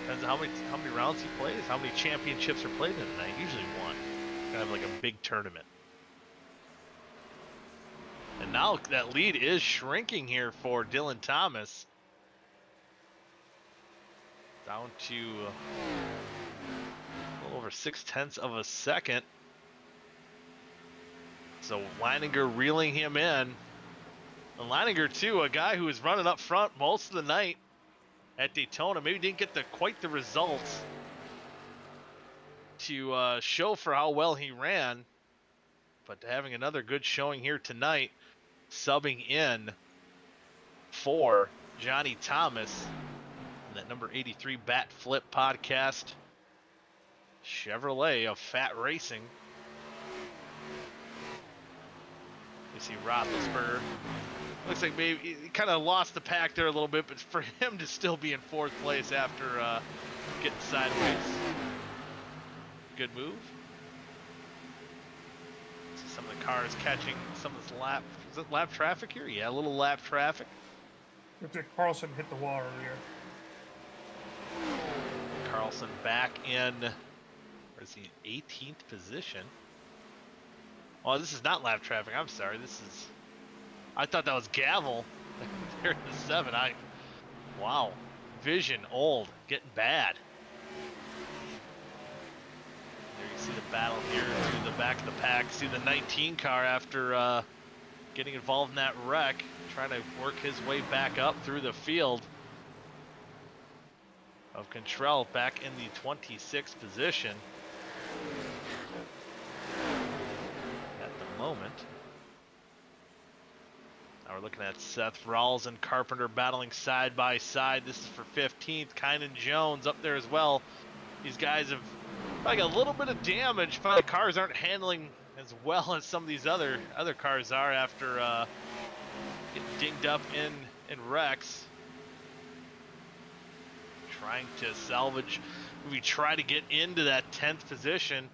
Speaker 2: Depends on how many rounds he plays, how many championships are played in a night. Usually one. Kind of like a big tournament. And now that lead is shrinking here for Dylan Thomas. Down to a little over 0.6 of a second. So Leininger reeling him in. And Leininger too, a guy who was running up front most of the night at Daytona. Maybe didn't get quite the results to show for how well he ran. But having another good showing here tonight, subbing in for Johnny Thomas in that number 83 Bat Flip podcast. Chevrolet of Fat Racing. You see Roethlisberger. Looks like maybe he kind of lost the pack there a little bit, but for him to still be in fourth place after getting sideways. Good move. See some of the cars catching some of this lap. Is it lap traffic here? Yeah, a little lap traffic.
Speaker 1: Looks like Carlson hit the wall earlier.
Speaker 2: Carlson back in, where is he, 18th position. Oh, this is not lap traffic. I'm sorry. This is, I thought that was Gavel. There in the 7. Wow. Vision old, getting bad. There you see the battle here to the back of the pack. See the 19 car after getting involved in that wreck, trying to work his way back up through the field. Of Cantrell back in the 26th position at the moment. Now we're looking at Seth, Rawls, and Carpenter battling side by side. This is for 15th. Kynan Jones up there as well. These guys have like a little bit of damage. Probably the cars aren't handling as well as some of these other cars are after getting dinged up in wrecks. Trying to salvage, we try to get into that 10th position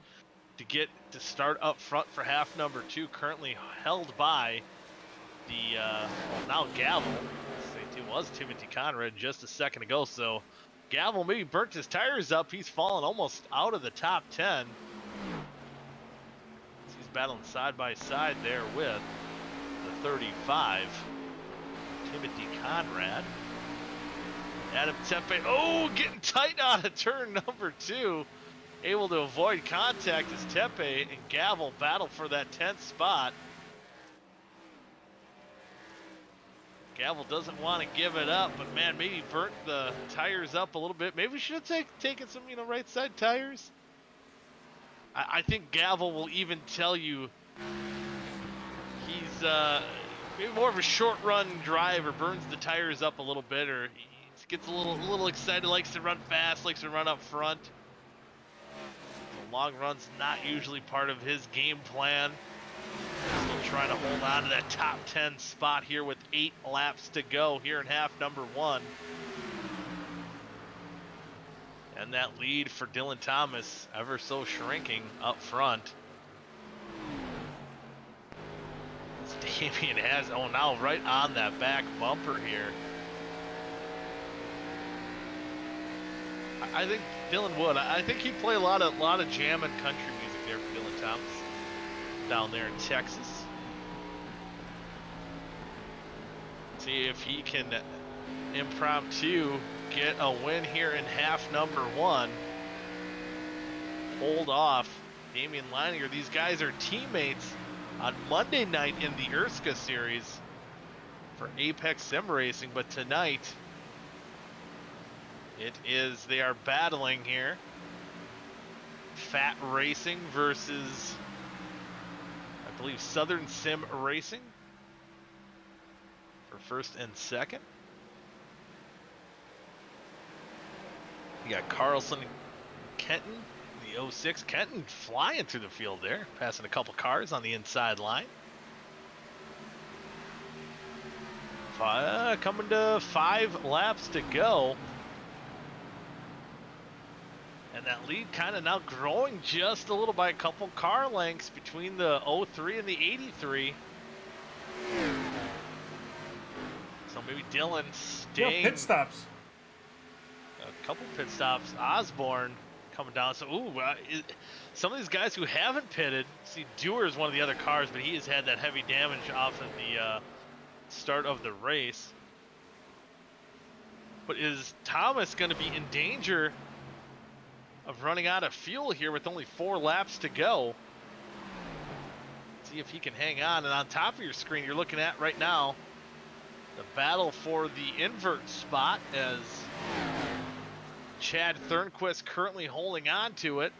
Speaker 2: to start up front for half number 2, currently held by the well, now Gavel. It was Timothy Conrad just a second ago, so Gavel maybe burnt his tires up. He's fallen almost out of the top 10. He's battling side by side there with the 35, Timothy Conrad. Adam Tepe, oh, getting tight out of turn number 2. Able to avoid contact as Tepe and Gavel battle for that 10th spot. Gavel doesn't want to give it up, but man, maybe burnt the tires up a little bit. Maybe we should have taken some, right side tires. I think Gavel will even tell you he's maybe more of a short run driver, burns the tires up a little bit, or gets a little excited, likes to run fast, likes to run up front. The long run's not usually part of his game plan. Still trying to hold on to that top 10 spot here with 8 laps to go here in half number 1. And that lead for Dylan Thomas ever so shrinking up front. Damian has, oh, now right on that back bumper here. I think Dylan would. I think he'd play a lot of jam and country music there for Dylan Thomas down there in Texas. See if he can impromptu get a win here in half number 1. Hold off Damian Leininger. These guys are teammates on Monday night in the OSCA series for Apex Sim Racing, but tonight they are battling here. Fat Racing versus, I believe, Southern Sim Racing for first and second. You got Carlson and Kenton, the 06. Kenton flying through the field there, passing a couple cars on the inside line. Coming to 5 laps to go. And that lead kind of now growing just a little by a couple car lengths between the 03 and the 83. So maybe Dylan staying.
Speaker 1: Pit stops.
Speaker 2: A couple pit stops. Osborne coming down. So, some of these guys who haven't pitted. See, Dewar is one of the other cars, but he has had that heavy damage off of the start of the race. But is Thomas going to be in danger of running out of fuel here with only 4 laps to go? See if he can hang on. And on top of your screen, you're looking at right now the battle for the invert spot as Chad Thornquist currently holding on to it.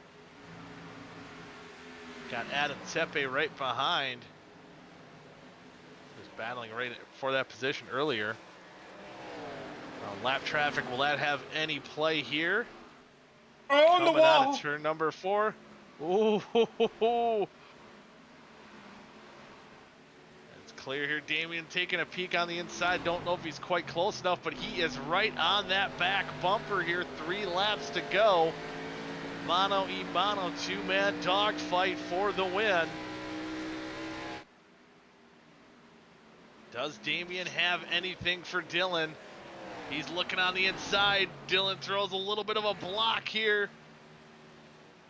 Speaker 2: Got Adam Tepe right behind. Was battling right for that position earlier. Lap traffic, will that have any play here?
Speaker 1: Oh, on the
Speaker 2: Coming out
Speaker 1: wall!
Speaker 2: of turn number 4. Ooh, ho, ho, ho. It's clear here. Damian taking a peek on the inside. Don't know if he's quite close enough, but he is right on that back bumper here. 3 laps to go. Mano y mano, 2-man dogfight for the win. Does Damian have anything for Dylan? He's looking on the inside. Dylan throws a little bit of a block here.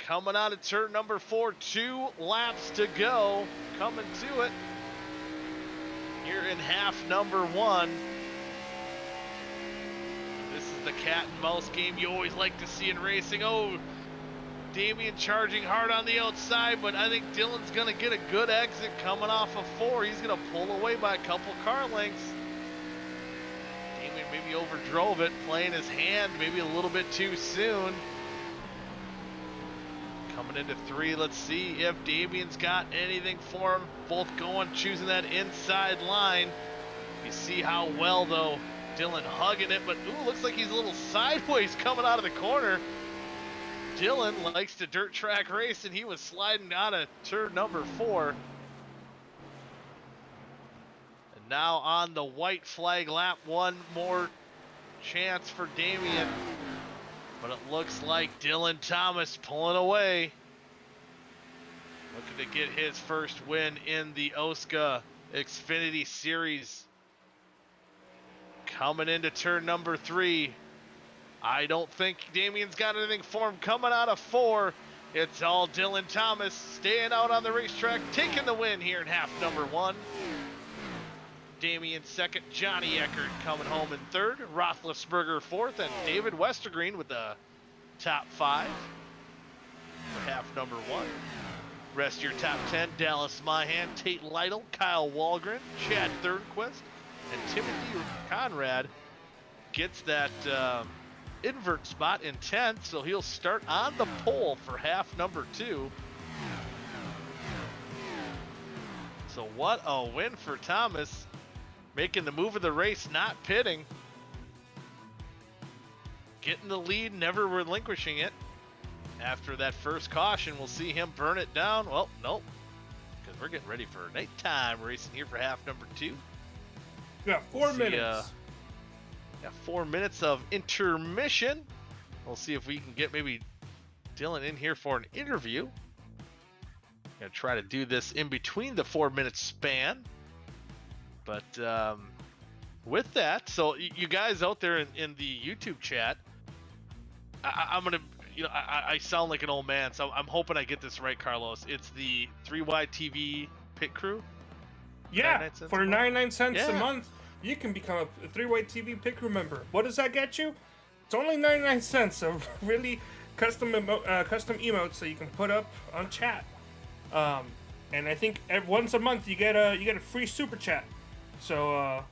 Speaker 2: Coming out of turn number 4, 2 laps to go. Coming to it here in half number 1. This is the cat and mouse game you always like to see in racing. Oh, Damian charging hard on the outside, but I think Dylan's going to get a good exit coming off of 4. He's going to pull away by a couple car lengths. Damian maybe overdrove it, playing his hand maybe a little bit too soon. Coming into 3, let's see if Damian's got anything for him. Both going, choosing that inside line. You see how well, though, Dylan hugging it, but ooh, looks like he's a little sideways coming out of the corner. Dylan likes to dirt track race, and he was sliding out of turn number 4. And now on the white flag lap, one more chance for Damian. But it looks like Dylan Thomas pulling away. Looking to get his first win in the OSCA Xfinity Series. Coming into turn number 3. I don't think Damian's got anything for him coming out of 4. It's all Dylan Thomas staying out on the racetrack, taking the win here in half number 1. Damian 2nd, Johnny Eckert coming home in 3rd, Roethlisberger 4th, and David Westergreen with the top 5 for half number 1. Rest of your top 10, Dallas Mahan, Tate Lytle, Kyle Walgren, Chad Thornquist, and Timothy Conrad gets that invert spot in 10th, so he'll start on the pole for half number 2. So what a win for Thomas, making the move of the race, not pitting, getting the lead, never relinquishing it. After that first caution, we'll see him burn it down. Well, nope, because we're getting ready for nighttime racing here for half number 2.
Speaker 1: We got 4 minutes.
Speaker 2: Got 4 minutes of intermission. We'll see if we can get maybe Dylan in here for an interview. Gonna try to do this in between the 4-minute span. But with that, so you guys out there in the YouTube chat, I'm gonna, I sound like an old man, so I'm hoping I get this right, Carlos. It's the 3Y TV pit crew.
Speaker 1: Yeah, for 99 cents a month, you can become a 3-Way TV pit crew member. What does that get you? It's only 99 cents of really custom emotes that you can put up on chat. And I think once a month you get a free super chat. So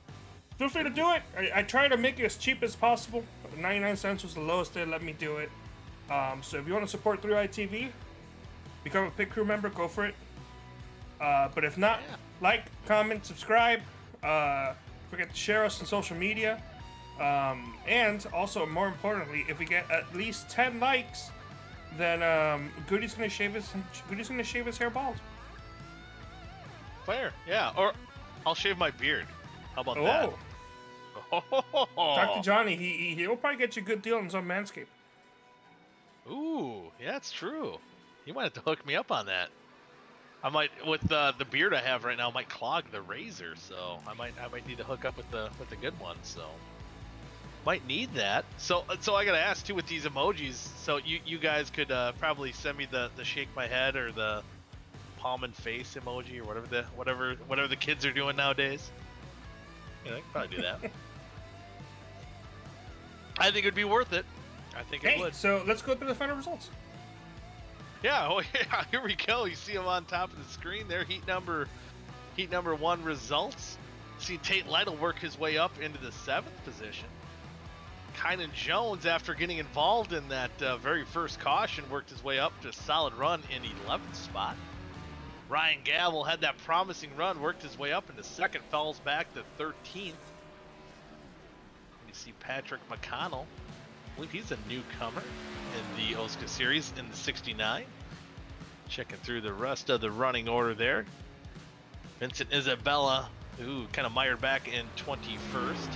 Speaker 1: feel free to do it. I try to make it as cheap as possible. 99 cents was the lowest they let me do it. So if you want to support 3i TV, become a pit crew member, go for it. But if not, like, comment, subscribe. Forget to share us on social media. And also, more importantly, if we get at least 10 likes, then Goody's gonna shave his hair bald.
Speaker 2: Fair, yeah. Or I'll shave my beard. How about that?
Speaker 1: Talk to Johnny. He'll probably get you a good deal on some Manscaped.
Speaker 2: Ooh, yeah, that's true. You might have to hook me up on that. I might, with the beard I have right now, might clog the razor, so I might need to hook up with the good one. So might need that. So I gotta ask too with these emojis. So you guys could probably send me the shake my head or the palm and face emoji or whatever the kids are doing nowadays. Yeah, I could probably do that. I think it'd be worth it. I think it would.
Speaker 1: So let's go through the final results.
Speaker 2: Yeah, oh yeah, here we go. You see them on top of the screen there. Heat number 1 results. See Tate Lytle work his way up into the 7th position. Kynan Jones, after getting involved in that very first caution, worked his way up to a solid run in 11th spot. Ryan Gavel had that promising run, worked his way up into 2nd, falls back to 13th. You see Patrick McConnell. I believe he's a newcomer in the OSCA series in the 69. Checking through the rest of the running order there. Vincent Isabella, who kind of mired back in 21st.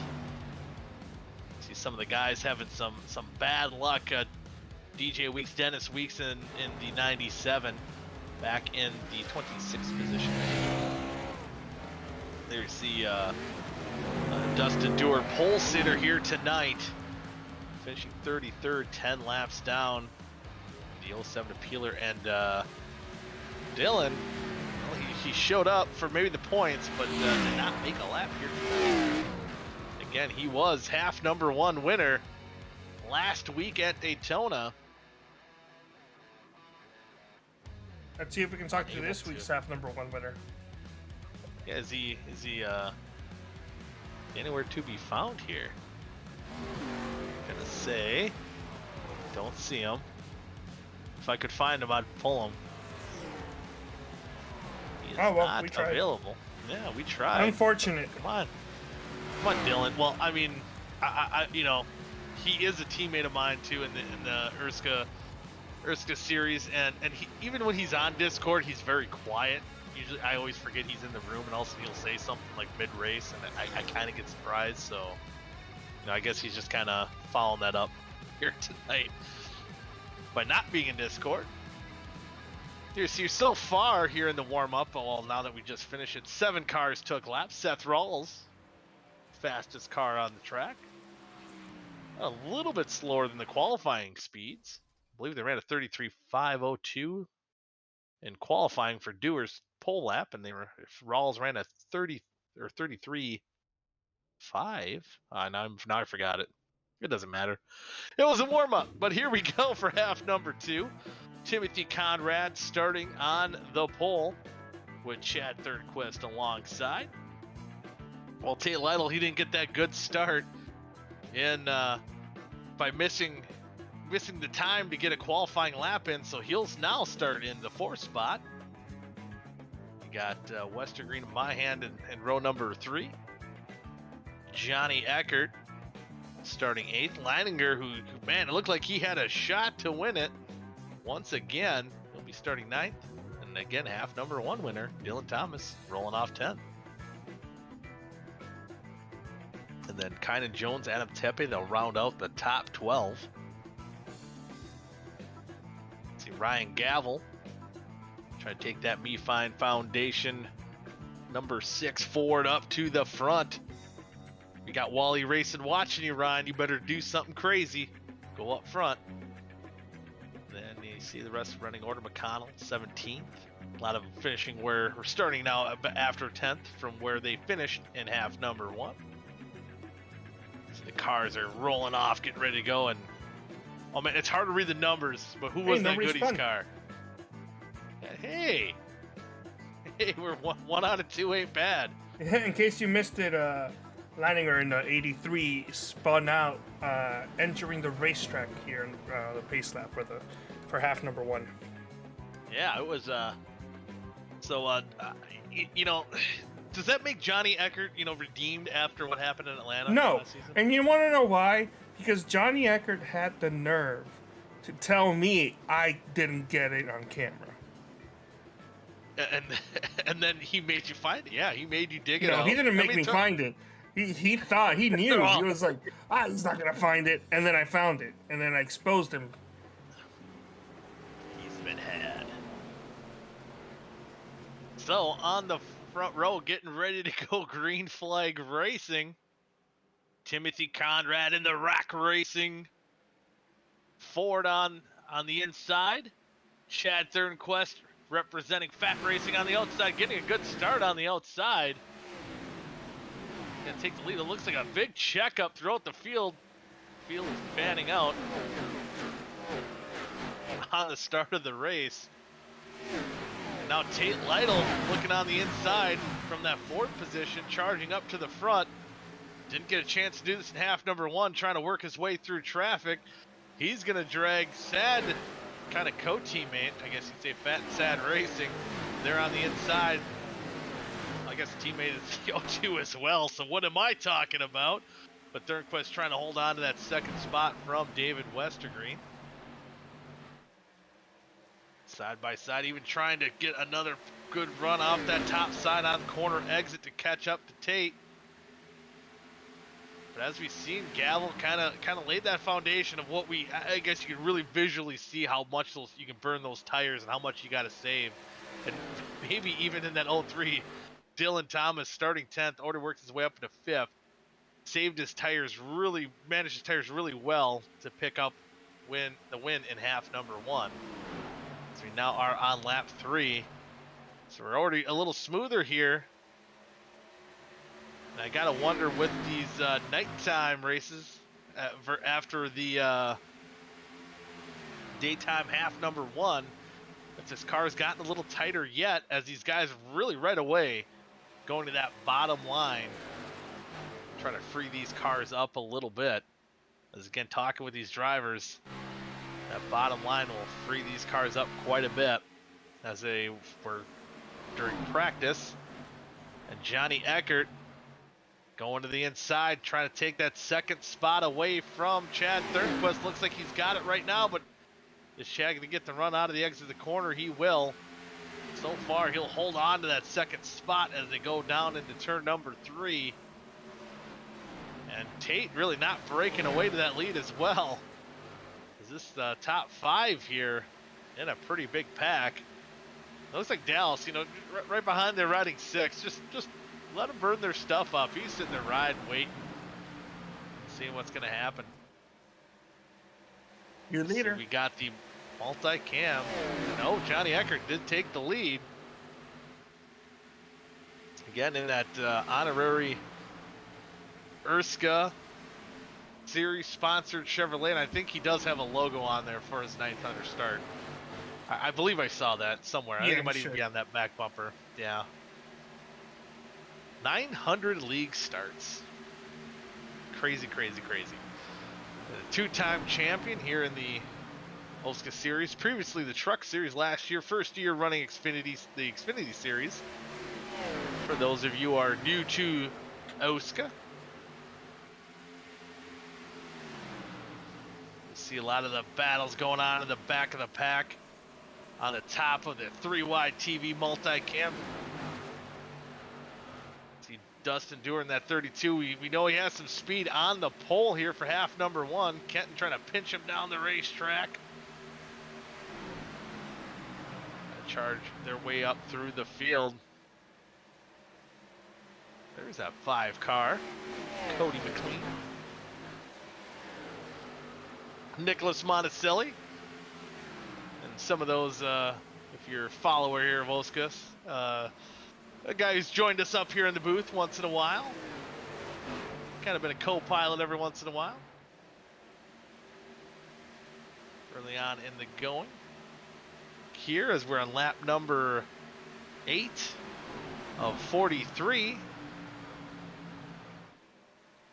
Speaker 2: See some of the guys having some bad luck. DJ Weeks, Dennis Weeks in the 97, back in the 26th position. There you see Dustin Dewar, pole sitter here tonight, finishing 33rd, 10 laps down. The 07 appealer, and Dylan, well, he showed up for maybe the points, but did not make a lap here tonight. Again, he was half number 1 winner last week at Daytona.
Speaker 1: Let's see if we can talk to this week's half number 1 winner.
Speaker 2: Yeah, is he anywhere to be found here? Gonna say, don't see him. If I could find him, I'd pull him. He is not
Speaker 1: we tried.
Speaker 2: available. Yeah, we tried.
Speaker 1: Unfortunate.
Speaker 2: Come on, Dylan. Well, I mean, I you know, he is a teammate of mine too in the OSCA series, and he, even when he's on Discord, he's very quiet. Usually, I always forget he's in the room, and also he'll say something like mid-race, and I kind of get surprised. So, you know, I guess he's just kind of following that up here tonight by not being in Discord. Here, so so far here in the warm-up, well, now that we just finished it, 7 cars took laps. Seth Rawls, fastest car on the track. A little bit slower than the qualifying speeds. I believe they ran a 33.502 in qualifying for Dewar's pole lap, and Rawls ran a 30 or 33.5. Now I forgot it. It doesn't matter. It was a warm-up, but here we go for half number 2. Timothy Conrad starting on the pole with Chad Thirdquist alongside. Well, Tate Lytle, he didn't get that good start in by missing the time to get a qualifying lap in, so he'll now start in the 4th spot. You got Westergreen in my hand in row number 3. Johnny Eckert starting 8th. Leininger, who, man, it looked like he had a shot to win it. Once again, he'll be starting 9th. And again, half number 1 winner, Dylan Thomas, rolling off 10th. And then Kynan Jones, Adam Tepe, they'll round out the top 12. See Ryan Gavel try to take that Me Fine Foundation number 6 Ford up to the front. We got Wally Racing watching you, Ryan. You better do something crazy. Go up front. Then you see the rest of the running order. McConnell, 17th. A lot of them finishing where we're starting now after 10th from where they finished in half number 1. So the cars are rolling off, getting ready to go. And oh man, it's hard to read the numbers, but who was that Goodies car? Hey, we're 1 out of 2 ain't bad.
Speaker 1: In case you missed it, Leininger in the 83 spun out, entering the racetrack here in the pace lap for half number 1.
Speaker 2: Yeah, it was. You know, Does that make Johnny Eckert, redeemed after what happened in Atlanta
Speaker 1: No.
Speaker 2: last season?
Speaker 1: And you want to know why? Because Johnny Eckert had the nerve to tell me I didn't get it on camera.
Speaker 2: And then he made you find it. Yeah, he made you dig it
Speaker 1: No,
Speaker 2: out.
Speaker 1: he didn't make me find it. He thought he knew.
Speaker 2: Well,
Speaker 1: He was like, he's not gonna find it. And then I found it, and then I exposed him.
Speaker 2: He's been had. So on the front row, getting ready to go green flag racing. Timothy Conrad in the Rock Racing. Ford on the inside. Chad Thornquist representing Fat Racing on the outside, getting a good start on the outside. Gonna take the lead. It looks like a big checkup throughout the field. Field is fanning out on the start of the race. And now Tate Lytle looking on the inside from that Ford position, charging up to the front. Didn't get a chance to do this in half number one, trying to work his way through traffic. He's gonna drag Sad, kind of co-teammate, I guess you'd say, Fat and Sad Racing. They're on the inside. I guess the teammate is the O2 as well, so what am I talking about? But Thornquist trying to hold on to that second spot from David Westergreen. Side by side, even trying to get another good run off that top side on the corner exit to catch up to Tate. But as we've seen, Gavel kind of laid that foundation of what I guess you can really visually see how much you can burn those tires and how much you got to save. And maybe even in that 03, Dylan Thomas starting 10th, Order works his way up into 5th, managed his tires really well to pick up the win in half number one. So we now are on lap 3. So we're already a little smoother here. And I gotta wonder with these nighttime races after the daytime half number one, if this car has gotten a little tighter yet, as these guys really right away going to that bottom line, trying to free these cars up a little bit. As again, talking with these drivers, that bottom line will free these cars up quite a bit as they were during practice. And Johnny Eckert going to the inside, trying to take that second spot away from Chad Thornquist. Looks like he's got it right now, but is Chad going to get the run out of the exit of the corner? He will. So far, he'll hold on to that second spot as they go down into turn number 3. And Tate really not breaking away to that lead as well. Is this the top 5 here in a pretty big pack? It looks like Dallas, right behind there riding 6. Just let them burn their stuff up. He's sitting there riding, waiting, seeing what's going to happen.
Speaker 1: Your leader.
Speaker 2: So we got the multi-cam. No, Johnny Eckert did take the lead. Again, in that honorary OSCA series sponsored Chevrolet, and I think he does have a logo on there for his 900 start. I believe I saw that somewhere. I think it might even be on that back bumper. Yeah. 900 league starts. Crazy, crazy, crazy. A two-time champion here in the OSCA series. Previously the truck series last year. First year running the Xfinity series. For those of you who are new to OSCA. See a lot of the battles going on in the back of the pack. On the top of the 3-wide TV multicam. See Dustin Dewar that 32. We know he has some speed on the pole here for half number 1. Kenton trying to pinch him down the racetrack. Charge their way up through the field. There's that 5 car. Cody McLean. Nicholas Monticelli. And some of those, if you're a follower here of OSCA, a guy who's joined us up here in the booth once in a while. Kind of been a co-pilot every once in a while. Early on in the going. Here, as we're on lap number 8 of 43.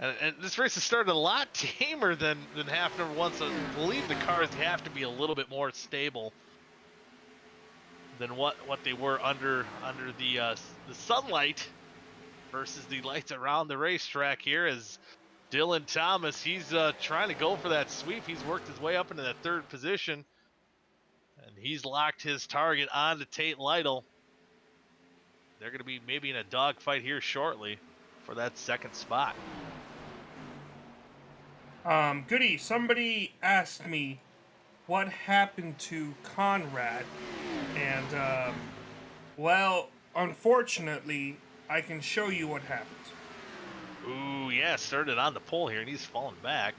Speaker 2: And this race has started a lot tamer than half number 1, so I believe the cars have to be a little bit more stable than what they were under the sunlight versus the lights around the racetrack here as Dylan Thomas, he's trying to go for that sweep. He's worked his way up into that third position, and he's locked his target onto Tate Lytle. They're going to be maybe in a dogfight here shortly for that second spot.
Speaker 1: Goody, somebody asked me what happened to Conrad, and, well, unfortunately, I can show you what happened.
Speaker 2: Ooh, yeah, started on the pole here, and he's falling back.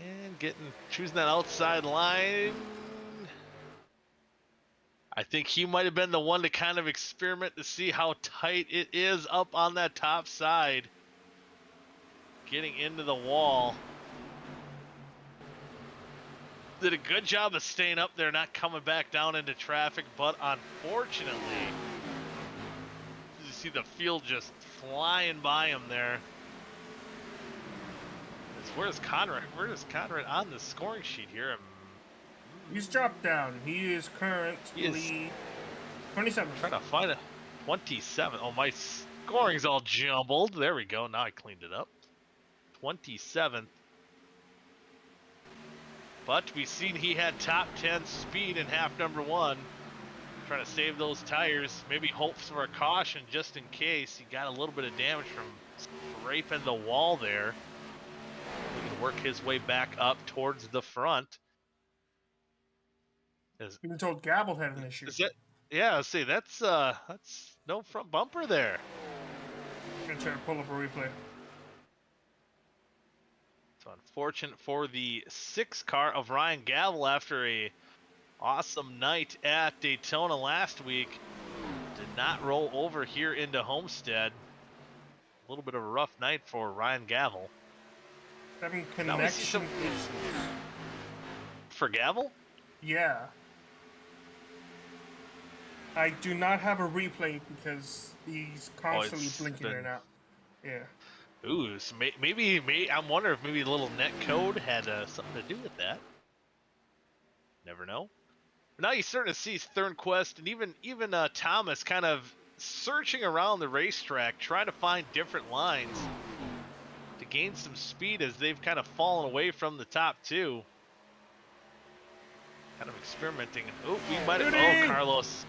Speaker 2: And choosing that outside line. I think he might have been the one to kind of experiment to see how tight it is up on that top side. Getting into the wall. Did a good job of staying up there, not coming back down into traffic, but unfortunately, you see the field just flying by him there. Where's Conrad? Where is Conrad on the scoring sheet here?
Speaker 1: He's dropped down. He is currently 27.
Speaker 2: Trying to find a 27. Oh, my scoring's all jumbled. There we go. Now I cleaned it up. 27th. But we've seen he had top 10 speed in half number one. Trying to save those tires. Maybe hopes for a caution just in case. He got a little bit of damage from scraping the wall there. He can work his way back up towards the front.
Speaker 1: Been told Gabble had an issue.
Speaker 2: Yeah, see, that's no front bumper there.
Speaker 1: I'm gonna try to pull up a replay.
Speaker 2: So unfortunate for the 6 car of Ryan Gavel after a awesome night at Daytona last week. Did not roll over here into Homestead. A little bit of a rough night for Ryan Gavel.
Speaker 1: Having connection issues.
Speaker 2: For Gavel?
Speaker 1: Yeah. I do not have a replay because he's constantly blinking in and out. Yeah.
Speaker 2: Ooh, so maybe I'm wondering if maybe a little net code had something to do with that. Never know. But now you're starting to see Thornquist and even Thomas kind of searching around the racetrack, trying to find different lines to gain some speed as they've kind of fallen away from the top two. Kind of experimenting. Oh, we might have. Oh, Carlos.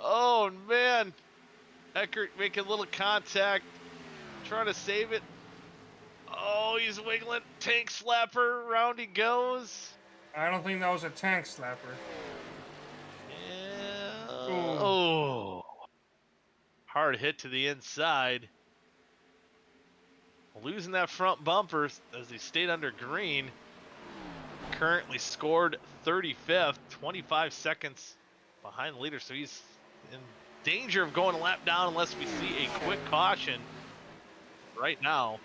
Speaker 2: Oh, man. Eckert making a little contact. Trying to save it. Oh, he's wiggling. Tank slapper. Round he goes.
Speaker 1: I don't think that was a tank slapper.
Speaker 2: Yeah. Oh. Hard hit to the inside. Losing that front bumper as he stayed under green. Currently scored 35th, 25 seconds behind the leader. So he's in danger of going a lap down unless we see a quick caution right now.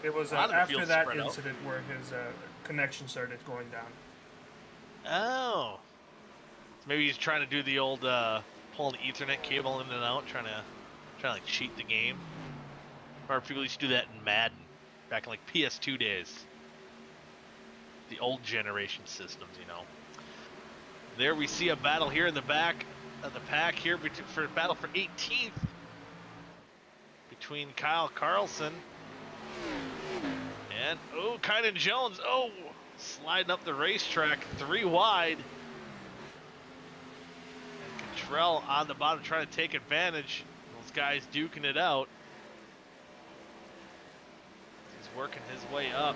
Speaker 1: It was after that incident where his connection started going down.
Speaker 2: Oh. So maybe he's trying to do the old pulling the Ethernet cable in and out, trying to like cheat the game. Or people used to do that in Madden back in like PS2 days. The old generation systems, you know. There we see a battle here in the back of the pack here for a battle for 18th between Kyle Carlson and Kynan Jones. Oh, sliding up the racetrack 3 wide. And Cottrell on the bottom trying to take advantage. Those guys duking it out. He's working his way up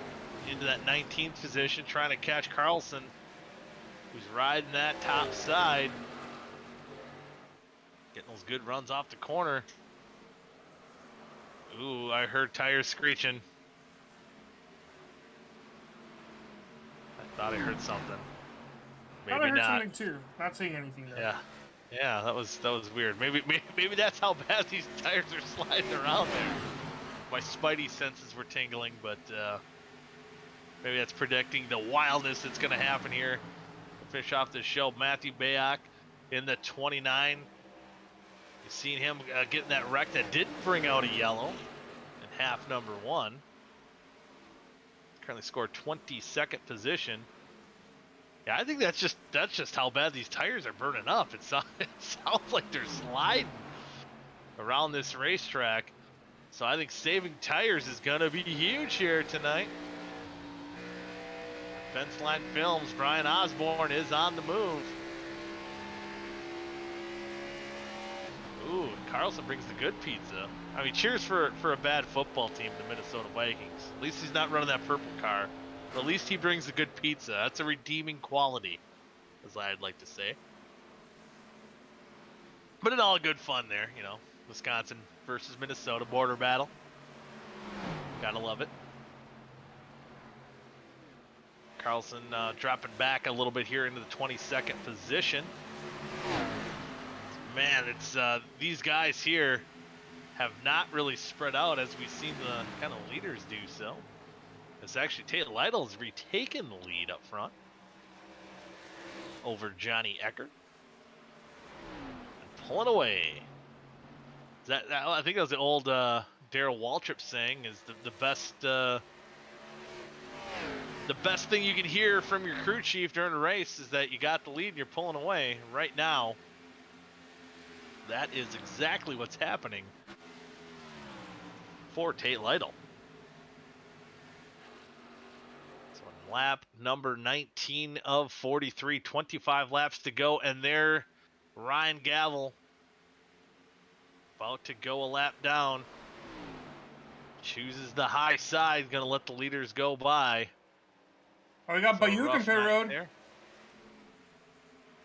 Speaker 2: into that 19th position, trying to catch Carlson, who's riding that top side. Getting those good runs off the corner. Ooh, I heard tires screeching. I thought I heard something. Maybe
Speaker 1: I heard
Speaker 2: not.
Speaker 1: something too. Not saying anything though.
Speaker 2: Yeah, that was weird. Maybe that's how bad these tires are sliding around there. My spidey senses were tingling, but maybe that's predicting the wildness that's going to happen here to finish off the show. Matthew Bayak in the 29. You've seen him getting that wreck that didn't bring out a yellow in half number one. Currently scored 22nd position. Yeah, I think that's just how bad these tires are burning up. It sounds like they're sliding around this racetrack. So I think saving tires is gonna be huge here tonight. Fence Line Films, Brian Osborne is on the move. Ooh, Carlson brings the good pizza. I mean, cheers for a bad football team, the Minnesota Vikings. At least he's not running that purple car. But at least he brings the good pizza. That's a redeeming quality, as I'd like to say. But in all good fun there, you know. Wisconsin versus Minnesota border battle. Gotta love it. Carlson dropping back a little bit here into the 22nd position. Man, it's these guys here have not really spread out as we've seen the kind of leaders do so. It's actually Tate Lytle's retaken the lead up front over Johnny Eckert. And pulling away. I think that was the old Darrell Waltrip saying is the best thing you can hear from your crew chief during a race is that you got the lead and you're pulling away. Right now, that is exactly what's happening for Tate Lytle. So in lap number 19 of 43, 25 laps to go, and there Ryan Gavel about to go a lap down. Chooses the high side, gonna let the leaders go by.
Speaker 1: Oh, we got Bayuk on pit road.
Speaker 2: There.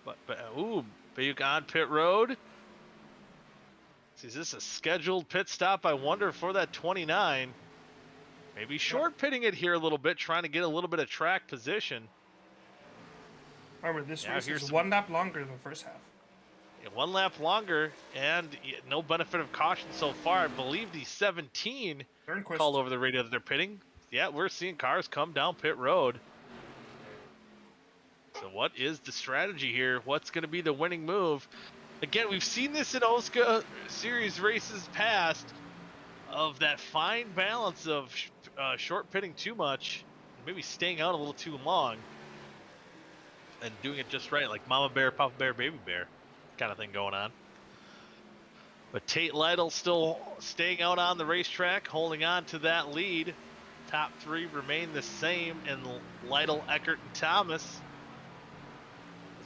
Speaker 2: But ooh, Bayuk on pit road. Is this a scheduled pit stop? I wonder for that 29. Maybe short pitting it here a little bit, trying to get a little bit of track position.
Speaker 1: Remember, this race is 1 lap longer than the first half.
Speaker 2: Yeah, 1 lap longer, and no benefit of caution so far. I believe the 17 called over the radio that they're pitting. Yeah, we're seeing cars come down pit road. So what is the strategy here? What's going to be the winning move? Again, we've seen this in OSCA series races past of that fine balance of short pitting too much, maybe staying out a little too long, and doing it just right, like Mama Bear, Papa Bear, Baby Bear kind of thing going on. But Tate Lytle still staying out on the racetrack, holding on to that lead. Top 3 remain the same, and Lytle, Eckert, and Thomas.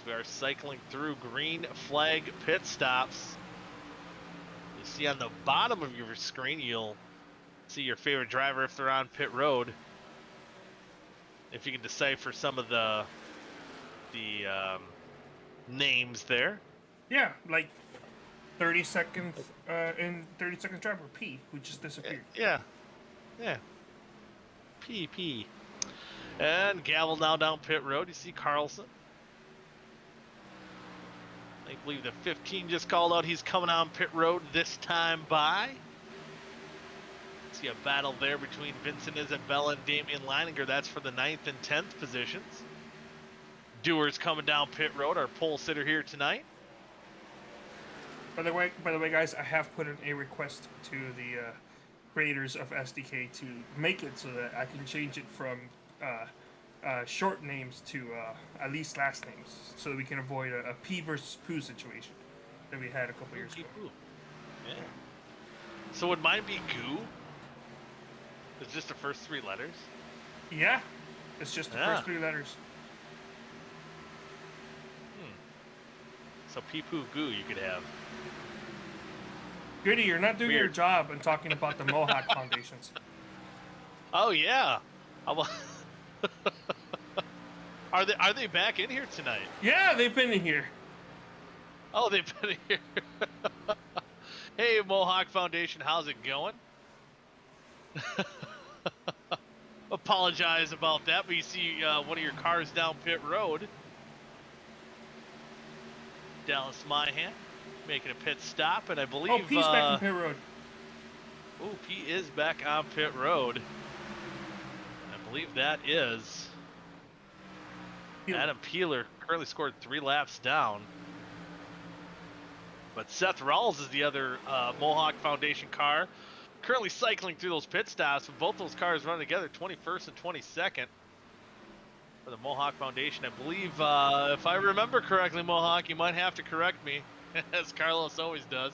Speaker 2: We are cycling through green flag pit stops. You see on the bottom of your screen, you'll see your favorite driver if they're on pit road. If you can decipher some of the names there.
Speaker 1: Yeah, like 30 seconds in 30 seconds driver P, who just disappeared.
Speaker 2: Yeah. P. And Gavel now down pit road. You see Carlson. I believe the 15 just called out. He's coming on pit road this time by. See a battle there between Vincent Isabella and Damian Leininger. That's for the 9th and 10th positions. Dewar's coming down pit road, our pole sitter here tonight.
Speaker 1: By the way, guys, I have put in a request to the creators of SDK to make it so that I can change it from short names to at least last names, so that we can avoid a P versus Pooh situation that we had a couple years ago.
Speaker 2: Yeah. So would mine be Goo? It's just the first 3 letters?
Speaker 1: Yeah, it's just the first 3 letters.
Speaker 2: So Pee Poo Goo you could have.
Speaker 1: Goody, you're not doing your job and talking about the Mohawk Foundations.
Speaker 2: Oh yeah. Are they back in here tonight?
Speaker 1: Yeah, they've been in here.
Speaker 2: Oh, they've been in here. Hey, Mohawk Foundation, how's it going? Apologize about that, but you see one of your cars down pit road. Dallas Myhan making a pit stop, and I believe...
Speaker 1: Oh, P's back on pit road.
Speaker 2: Oh, P is back on pit road. I believe that is... Adam Peeler currently scored 3 laps down. But Seth Rawls is the other Mohawk Foundation car. Currently cycling through those pit stops, with both those cars running together, 21st and 22nd. for the Mohawk Foundation. I believe, if I remember correctly, Mohawk, you might have to correct me, as Carlos always does.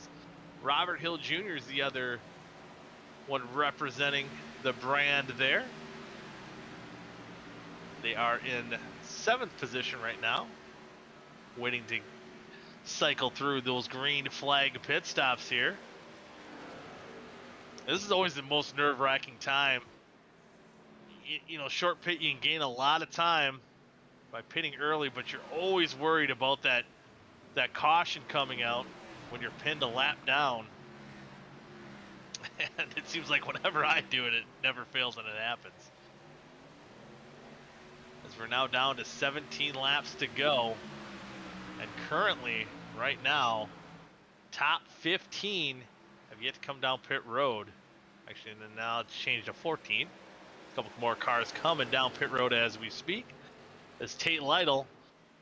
Speaker 2: Robert Hill Jr. is the other one representing the brand there. They are in 7th position right now, waiting to cycle through those green flag pit stops here. This is always the most nerve-wracking time. You know, short pit, you can gain a lot of time by pitting early, but you're always worried about that caution coming out when you're pinned a lap down. And it seems like whenever I do it, it never fails and it happens. As we're now down to 17 laps to go. And currently, right now, top 15 have yet to come down pit road. Actually, and then now it's changed to 14. A couple more cars coming down pit road as we speak. As Tate Lytle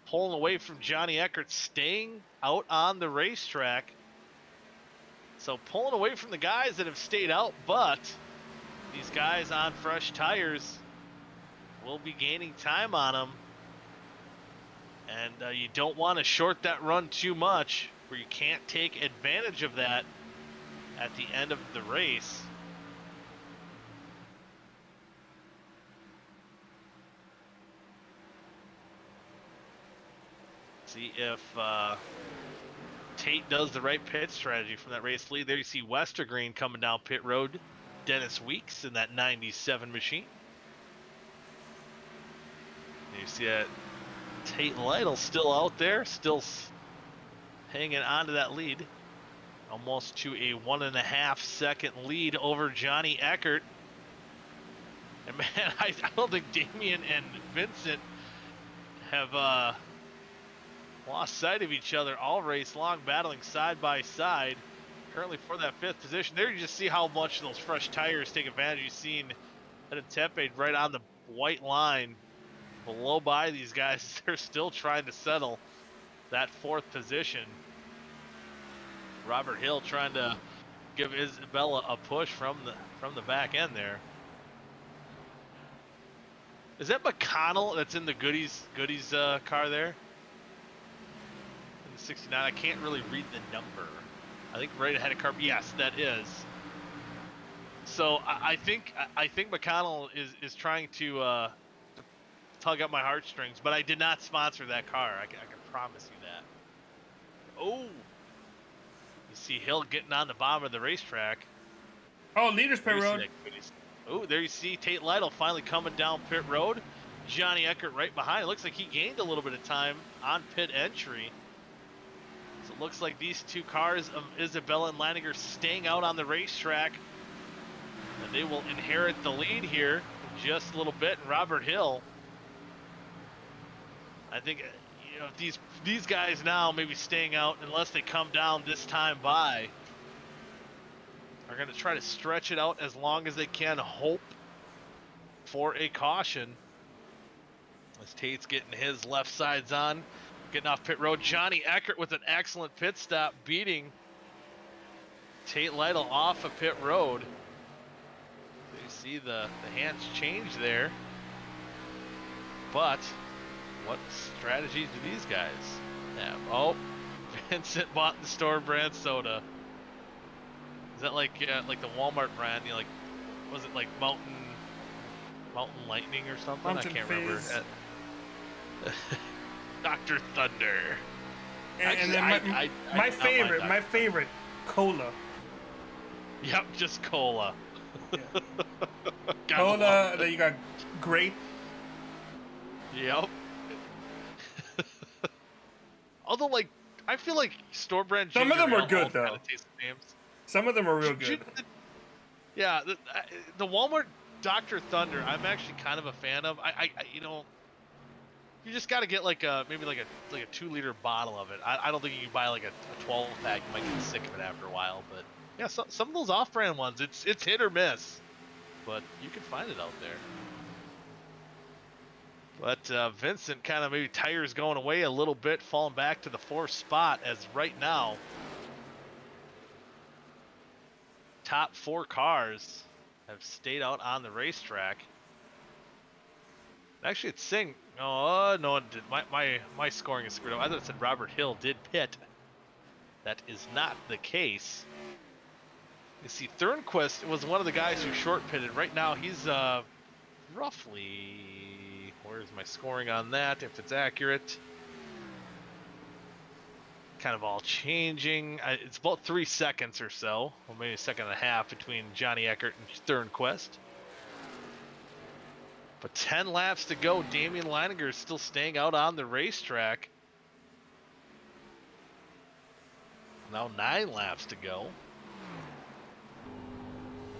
Speaker 2: pulling away from Johnny Eckert, staying out on the racetrack. So pulling away from the guys that have stayed out, but these guys on fresh tires will be gaining time on them. And you don't want to short that run too much, where you can't take advantage of that at the end of the race. See if Tate does the right pit strategy from that race lead. There you see Westergreen coming down pit road. Dennis Weeks in that 97 machine. You see that Tate Lytle still out there, still hanging on to that lead. Almost to a 1.5 second lead over Johnny Eckert. And man, I don't think Damian and Vincent have lost sight of each other all race long, battling side by side. Currently for that 5th position. There you just see how much those fresh tires take advantage. You've seen at Tepe right on the white line below by these guys. They're still trying to settle that 4th position. Robert Hill trying to give Isabella a push from the back end there. Is that McConnell that's in the goodies car there? In the 69, I can't really read the number. I think right ahead of Carpenter. Yes, that is. So I think McConnell is trying to tug at my heartstrings, but I did not sponsor that car. I can promise you that. Oh, you see Hill getting on the bottom of the racetrack.
Speaker 1: Oh, leaders pit road.
Speaker 2: Oh, there you see Tate Lytle finally coming down pit road. Johnny Eckert right behind. It looks like he gained a little bit of time on pit entry. So it looks like these two cars of Isabella and Leininger staying out on the racetrack. And they will inherit the lead here in just a little bit. And Robert Hill, I think, you know, if these guys now maybe staying out unless they come down this time by, are going to try to stretch it out as long as they can, hope for a caution. As Tate's getting his left sides on, getting off pit road. Johnny Eckert with an excellent pit stop, beating Tate Lytle off of pit road. You see the hands change there. But what strategies do these guys have? Oh, Vincent bought the store brand soda. Is that like the Walmart brand? You know, like, was it like Mountain Lightning or something?
Speaker 1: Mountain
Speaker 2: I can't
Speaker 1: Fizz.
Speaker 2: remember. Dr. Thunder.
Speaker 1: And then my favorite, cola.
Speaker 2: Yep, just cola.
Speaker 1: Yeah.
Speaker 2: Gotta love
Speaker 1: Cola.
Speaker 2: it.
Speaker 1: Then you got grape.
Speaker 2: Yep. Although, like, I feel like store brand.
Speaker 1: Some of them are good, though.
Speaker 2: Kind of taste the names.
Speaker 1: Some of them are real good.
Speaker 2: Yeah, the Walmart Dr. Thunder, I'm actually kind of a fan of. I you know, you just got to get like maybe like a 2-liter bottle of it. I don't think you can buy like a 12 pack. You might get sick of it after a while. But yeah, some of those off-brand ones, it's hit or miss, but you can find it out there. But Vincent kind of maybe tires going away a little bit, falling back to the 4th spot as right now. Top 4 cars have stayed out on the racetrack. Actually, it's Singh. Oh, no, it did. My scoring is screwed up. I thought it said Robert Hill did pit. That is not the case. You see, Thornquist was one of the guys who short pitted. Right now, he's roughly. Where's my scoring on that? If it's accurate. Kind of all changing. It's about 3 seconds or so, or maybe a second and a half between Johnny Eckert and Thornquist. But 10 laps to go. Damian Leininger is still staying out on the racetrack. Now 9 laps to go.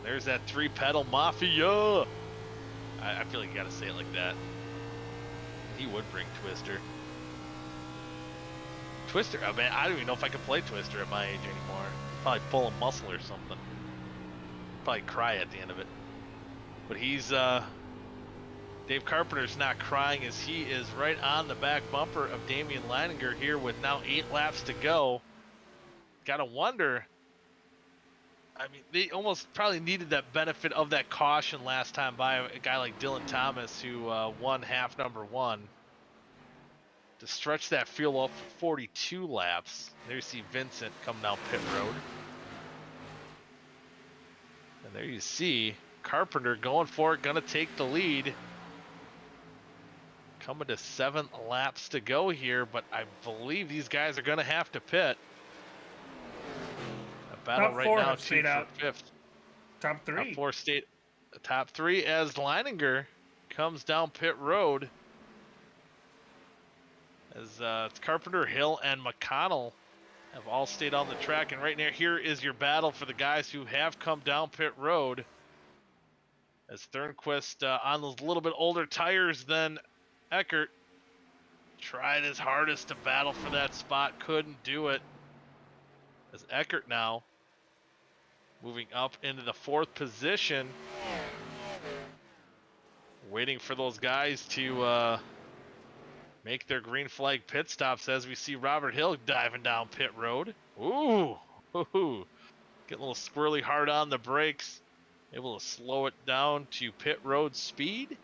Speaker 2: There's that 3-pedal mafia. I feel like you gotta say it like that. He would bring Twister. Twister, I mean, I don't even know if I could play Twister at my age anymore. Probably pull a muscle or something. Probably cry at the end of it. But he's, Dave Carpenter's not crying as he is right on the back bumper of Damian Leininger here with now 8 laps to go. Gotta wonder. I mean, they almost probably needed that benefit of that caution last time by a guy like Dylan Thomas who won half number 1. To stretch that field up for 42 laps. There you see Vincent coming down pit road. And there you see Carpenter going for it, gonna take the lead. Coming to 7 laps to go here, but I believe these guys are gonna have to pit. A battle
Speaker 1: Top
Speaker 2: right
Speaker 1: four
Speaker 2: now,
Speaker 1: have
Speaker 2: 2
Speaker 1: stayed
Speaker 2: for
Speaker 1: out.
Speaker 2: 5th.
Speaker 1: Top 3.
Speaker 2: Top 4 state, top 3 as Leininger comes down pit road. As it's Carpenter, Hill, and McConnell have all stayed on the track. And right now, here is your battle for the guys who have come down pit road. As Thornquist on those little bit older tires than Eckert tried his hardest to battle for that spot, couldn't do it. As Eckert now moving up into the 4th position, waiting for those guys to make their green flag pit stops as we see Robert Hill diving down pit road. Ooh, getting a little squirrely hard on the brakes. Able to slow it down to pit road speed.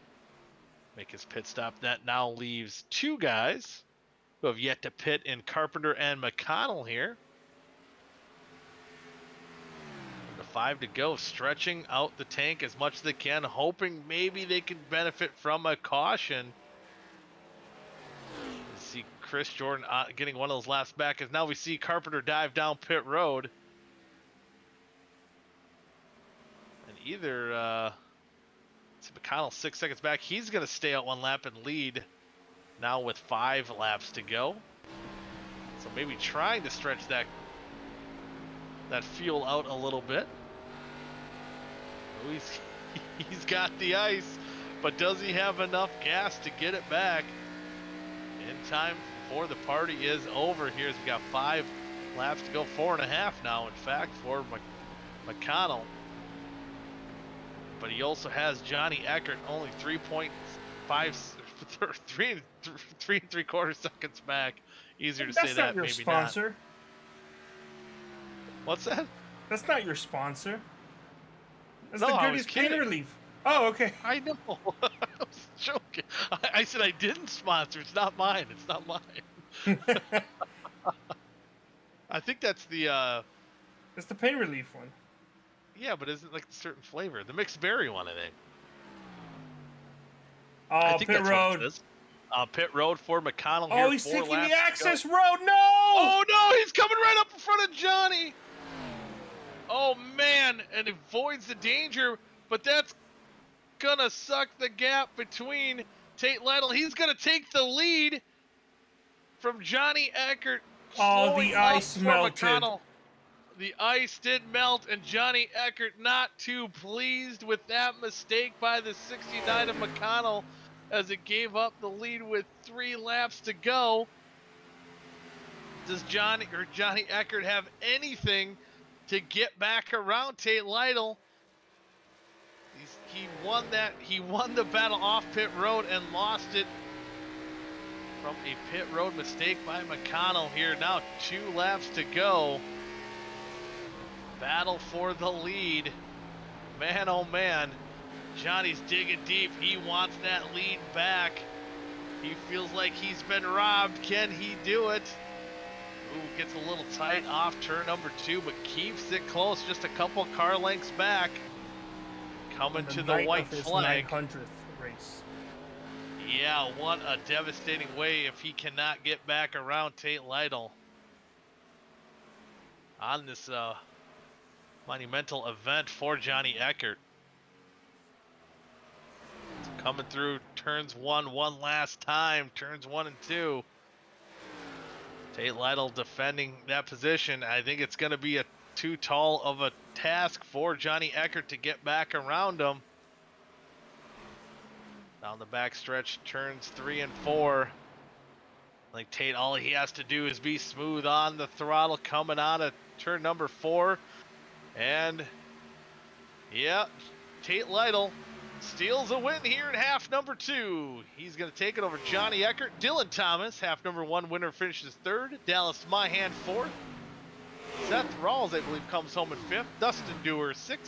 Speaker 2: Make his pit stop. That now leaves 2 guys who have yet to pit in Carpenter and McConnell here. The 5 to go, stretching out the tank as much as they can, hoping maybe they can benefit from a caution. See Chris Jordan getting one of those laps back as now we see Carpenter dive down pit road. And either McConnell 6 seconds back. He's going to stay out 1 lap and lead now with 5 laps to go. So maybe trying to stretch that fuel out a little bit. Oh, he's got the ice, but does he have enough gas to get it back in time before the party is over here? As we got 5 laps to go, 4.5 now in fact for McConnell. But he also has Johnny Eckert only 3.5, 3 3/4 seconds back. Easier to say that, maybe not.
Speaker 1: That's not your sponsor.
Speaker 2: What's that?
Speaker 1: That's not your sponsor. That's
Speaker 2: No,
Speaker 1: the
Speaker 2: I was
Speaker 1: Goodies Pain
Speaker 2: kidding.
Speaker 1: Relief. Oh, okay.
Speaker 2: I know. I was joking. I said I didn't sponsor. It's not mine. It's not mine. I think that's the.
Speaker 1: It's the Pain Relief one.
Speaker 2: Yeah, but isn't it like a certain flavor? The mixed berry one, I think.
Speaker 1: Oh,
Speaker 2: I think
Speaker 1: pit
Speaker 2: that's
Speaker 1: road.
Speaker 2: What it is. Pit road for McConnell here.
Speaker 1: Oh, he's
Speaker 2: 4
Speaker 1: taking
Speaker 2: laps
Speaker 1: the
Speaker 2: to
Speaker 1: access
Speaker 2: go.
Speaker 1: road. No!
Speaker 2: Oh no, he's coming right up in front of Johnny. Oh man, and avoids the danger, but that's gonna suck the gap between Tate Lytle. He's gonna take the lead from Johnny Eckert.
Speaker 1: Oh, the ice melted.
Speaker 2: McConnell. The ice did melt, and Johnny Eckert not too pleased with that mistake by the 69 of McConnell as it gave up the lead with 3 laps to go. Does Johnny Eckert have anything to get back around Tate Lytle? He won that. He won the battle off pit road and lost it from a pit road mistake by McConnell here. Now 2 laps to go. Battle for the lead. Man, oh man. Johnny's digging deep. He wants that lead back. He feels like he's been robbed. Can he do it? Ooh, gets a little tight off turn number 2, but keeps it close, just a couple car lengths back. Coming to the white flag.
Speaker 1: 900th race.
Speaker 2: Yeah, what a devastating way if he cannot get back around Tate Lytle on this monumental event for Johnny Eckert. Coming through turns one last time, turns 1 and 2. Tate Lytle defending that position. I think it's going to be too tall of a task for Johnny Eckert to get back around him. Down the back stretch, turns 3 and 4. Like Tate, all he has to do is be smooth on the throttle coming out of turn number 4. And yeah, Tate Lytle steals a win here in half number 2. He's going to take it over Johnny Eckert. Dylan Thomas, half number 1 winner, finishes 3rd. Dallas Myhan 4th. Seth Rawls, I believe, comes home in 5th. Dustin Dewar 6th.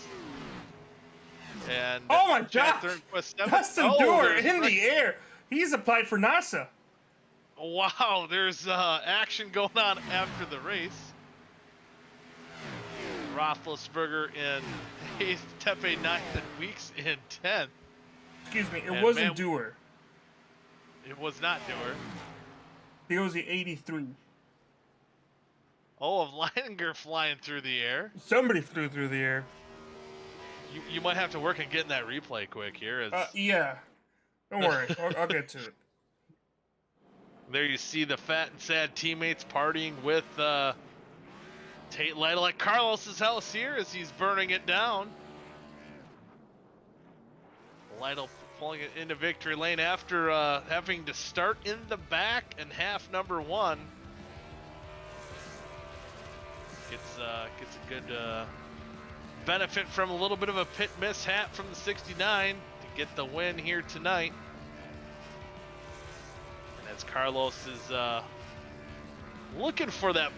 Speaker 2: And
Speaker 1: oh my God! Dustin Dewar in the air. He's applied for NASA.
Speaker 2: Wow, there's action going on after the race. Roethlisberger in 8th, Tepe 9th, and Weeks in 10th.
Speaker 1: Excuse me, it wasn't Dewar.
Speaker 2: It was not Dewar.
Speaker 1: It was the 83.
Speaker 2: Oh, of Leininger flying through the air.
Speaker 1: Somebody flew through the air.
Speaker 2: You might have to work on getting that replay quick here.
Speaker 1: Yeah. Don't worry. I'll get to it.
Speaker 2: There you see the fat and sad teammates partying with Tate Lytle at Carlos's house here as he's burning it down. Lytle pulling it into victory lane after having to start in the back in half number 1. Gets a good benefit from a little bit of a pit mishap from the 69 to get the win here tonight. And as Carlos is looking for that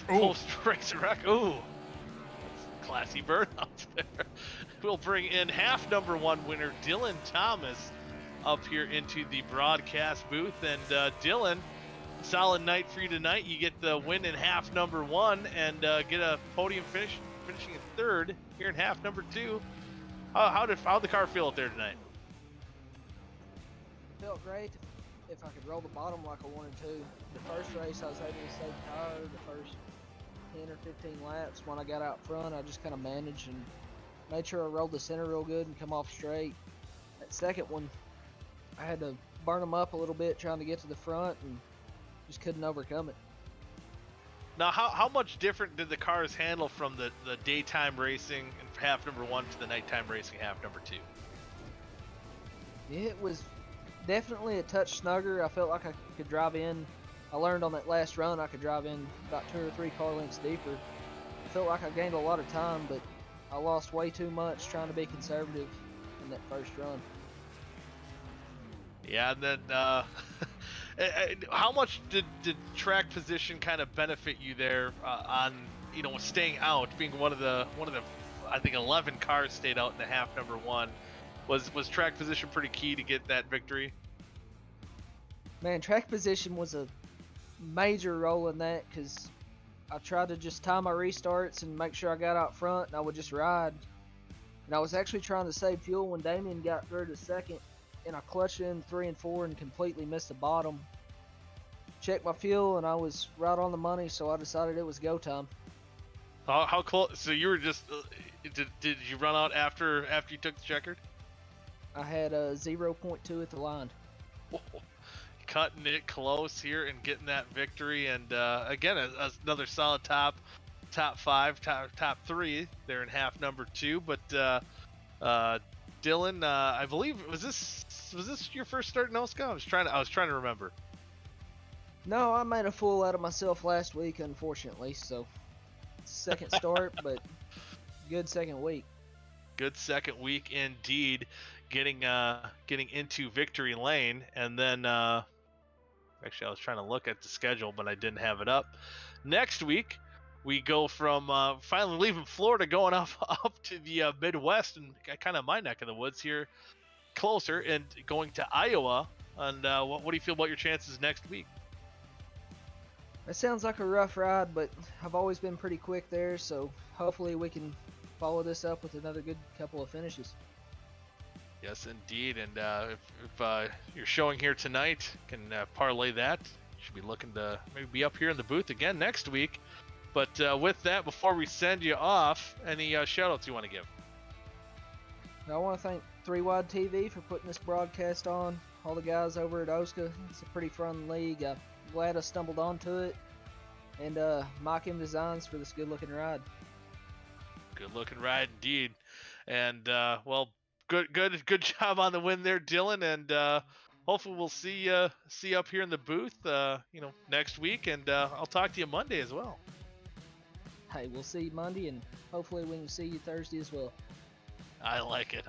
Speaker 2: post-race wreck. Ooh, that's classy burnout there. We'll bring in half number 1 winner Dylan Thomas up here into the broadcast booth. And Dylan, solid night for you tonight. You get the win in half number 1 and get a podium finish, finishing in 3rd here in half number 2. How'd the car feel out there tonight?
Speaker 3: Felt great if I could roll the bottom like I wanted to. The first race I was able to stay tired. The first 10 or 15 laps when I got out front, I just kind of managed and made sure I rolled the center real good and come off straight. That second one, I had to burn them up a little bit trying to get to the front and just couldn't overcome it.
Speaker 2: Now, how much different did the cars handle from the daytime racing in half number 1 to the nighttime racing half number 2?
Speaker 3: It was definitely a touch snugger. I felt like I could drive in. I learned on that last run I could drive in about 2 or 3 car lengths deeper. I felt like I gained a lot of time, but I lost way too much trying to be conservative in that first run.
Speaker 2: Yeah, and then how much did track position kind of benefit you there on staying out, being one of the I think 11 cars stayed out in the half number 1? Was track position pretty key to get that victory?
Speaker 3: Man, track position was a major role in that because I tried to just time my restarts and make sure I got out front and I would just ride. And I was actually trying to save fuel when Damien got through to second, and I clutched in 3 and 4 and completely missed the bottom. Checked my fuel and I was right on the money, so I decided it was go time.
Speaker 2: How close? So you were just did you run out after you took the checkered?
Speaker 3: I had a 0.2 at the line.
Speaker 2: Cutting it close here and getting that victory, and again another solid top 5, top 3 there in half number 2. But Dylan, I believe was this your first start in OSCA? I was trying to remember.
Speaker 3: No, I made a fool out of myself last week, unfortunately. So second start, but good second week.
Speaker 2: Good second week indeed. Getting into victory lane, and then actually I was trying to look at the schedule, but I didn't have it up. Next week we go from finally leaving Florida, going up to the Midwest and kind of my neck of the woods here, closer, and going to Iowa. And what do you feel about your chances next week?
Speaker 3: It sounds like a rough ride, but I've always been pretty quick there, so hopefully we can follow this up with another good couple of finishes.
Speaker 2: Yes, indeed. And if you're showing here tonight, can parlay that. You should be looking to maybe be up here in the booth again next week. But with that, before we send you off, any shout-outs you want to give?
Speaker 3: I want to thank 3 Wide TV for putting this broadcast on. All the guys over at OSCA. It's a pretty fun league. I'm glad I stumbled onto it. And Mike M Designs for this good-looking ride.
Speaker 2: Good-looking ride indeed. And well, good job on the win there, Dylan. And hopefully we'll see you up here in the booth, next week. And I'll talk to you Monday as well.
Speaker 3: Hey, we'll see you Monday, and hopefully we can see you Thursday as well.
Speaker 2: I like it.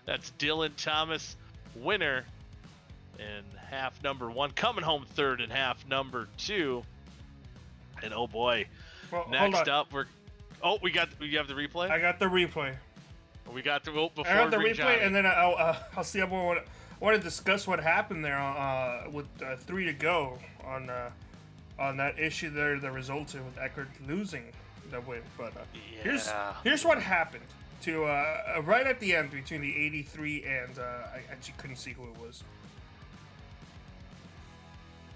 Speaker 2: That's Dylan Thomas, winner in half number 1, coming home third in half number 2. And oh boy,
Speaker 1: Well,
Speaker 2: next up we have the replay.
Speaker 1: I got the replay.
Speaker 2: We got the before
Speaker 1: I got the
Speaker 2: bring
Speaker 1: replay,
Speaker 2: Johnny.
Speaker 1: and then I'll see. I want to discuss what happened there with 3 to go on that issue there that resulted with Eckert losing the win. But here's what happened to right at the end between the 83 and I actually couldn't see who it was.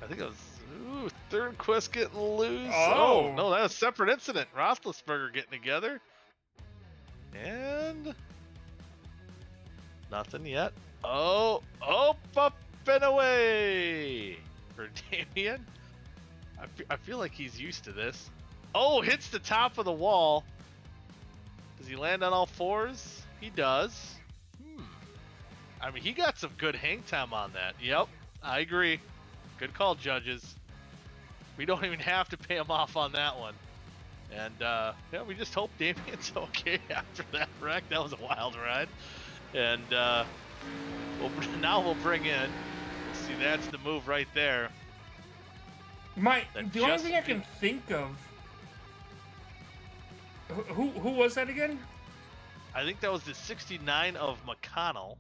Speaker 2: I think it was Thornquist getting loose.
Speaker 1: Oh.
Speaker 2: No, that was a separate incident. Roethlisberger getting together, and nothing yet. Up and away for Damien. I feel like he's used to this. Oh, hits the top of the wall. Does he land on all 4s? He does. I mean, he got some good hang time on that. Yep, I agree. Good call, judges. We don't even have to pay him off on that one. And we just hope Damien's okay after that wreck. That was a wild ride. And now we'll bring in. See, that's the move right there.
Speaker 1: The only thing I can think of. Who was that again?
Speaker 2: I think that was the 69 of McConnell.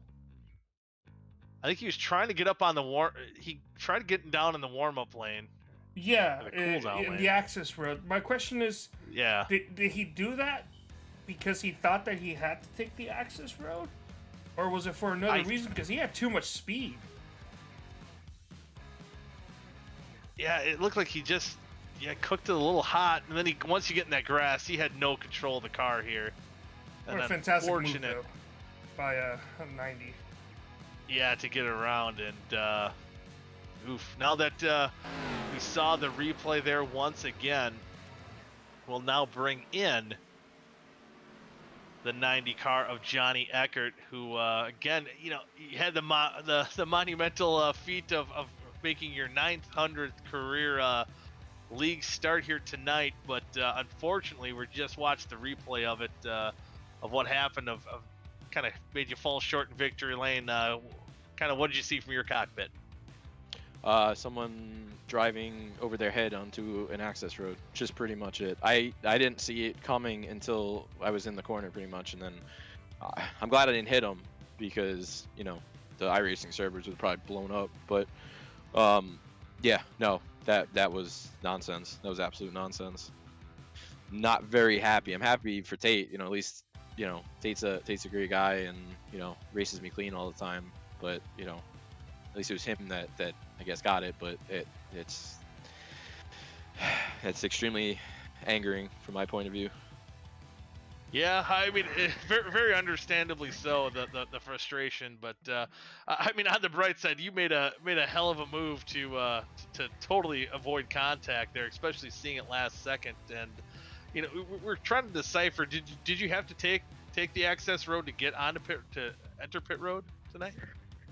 Speaker 2: I think he was trying to get up on the He tried to get down in the warm-up lane.
Speaker 1: Yeah,
Speaker 2: in
Speaker 1: the access road. My question is,
Speaker 2: yeah,
Speaker 1: did he do that because he thought that he had to take the access road, or was it for another reason? Because he had too much speed.
Speaker 2: Yeah, it looked like he just cooked it a little hot, and then once you get in that grass, he had no control of the car here.
Speaker 1: What a fantastic move, though, by 90.
Speaker 2: Yeah, to get around, and now that we saw the replay there once again, we'll now bring in the 90 car of Johnny Eckert, who again, he had the monumental feat of making your 900th career league start here tonight, but unfortunately, we just watched the replay of it, of what happened, of kind of made you fall short in victory lane. Kind of what did you see from your cockpit?
Speaker 4: Someone driving over their head onto an access road. Just pretty much it. I didn't see it coming until I was in the corner pretty much, and then I'm glad I didn't hit him because the iRacing servers would have probably blown up. But that was nonsense. That was absolute nonsense. Not very happy. I'm happy for Tate. At least Tate's a great guy and races me clean all the time. But at least it was him that I guess got it. But it's extremely angering from my point of view.
Speaker 2: Yeah, I mean, very, very understandably so, the frustration. But I mean, on the bright side, you made a hell of a move to totally avoid contact there, especially seeing it last second. And we're trying to decipher. Did you have to take the access road to get onto to enter pit road tonight?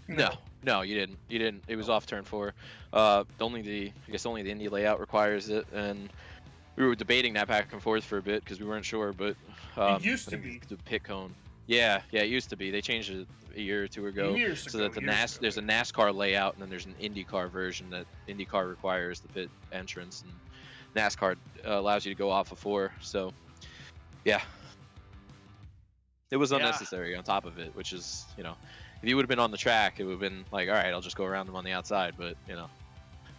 Speaker 4: No, you didn't. It was off turn 4. Only the Indy layout requires it, and we were debating that back and forth for a bit because we weren't sure. But
Speaker 1: it used to be
Speaker 4: the pit cone. Yeah, it used to be. They changed it a year or two ago, that there's a NASCAR layout, and then there's an IndyCar version that IndyCar requires the pit entrance. And NASCAR allows you to go off of 4. So, yeah, it was
Speaker 2: Yeah.
Speaker 4: unnecessary on top of it, which is, you know, if you would have been on the track, it would have been like, all right, I'll just go around them on the outside. But, you know,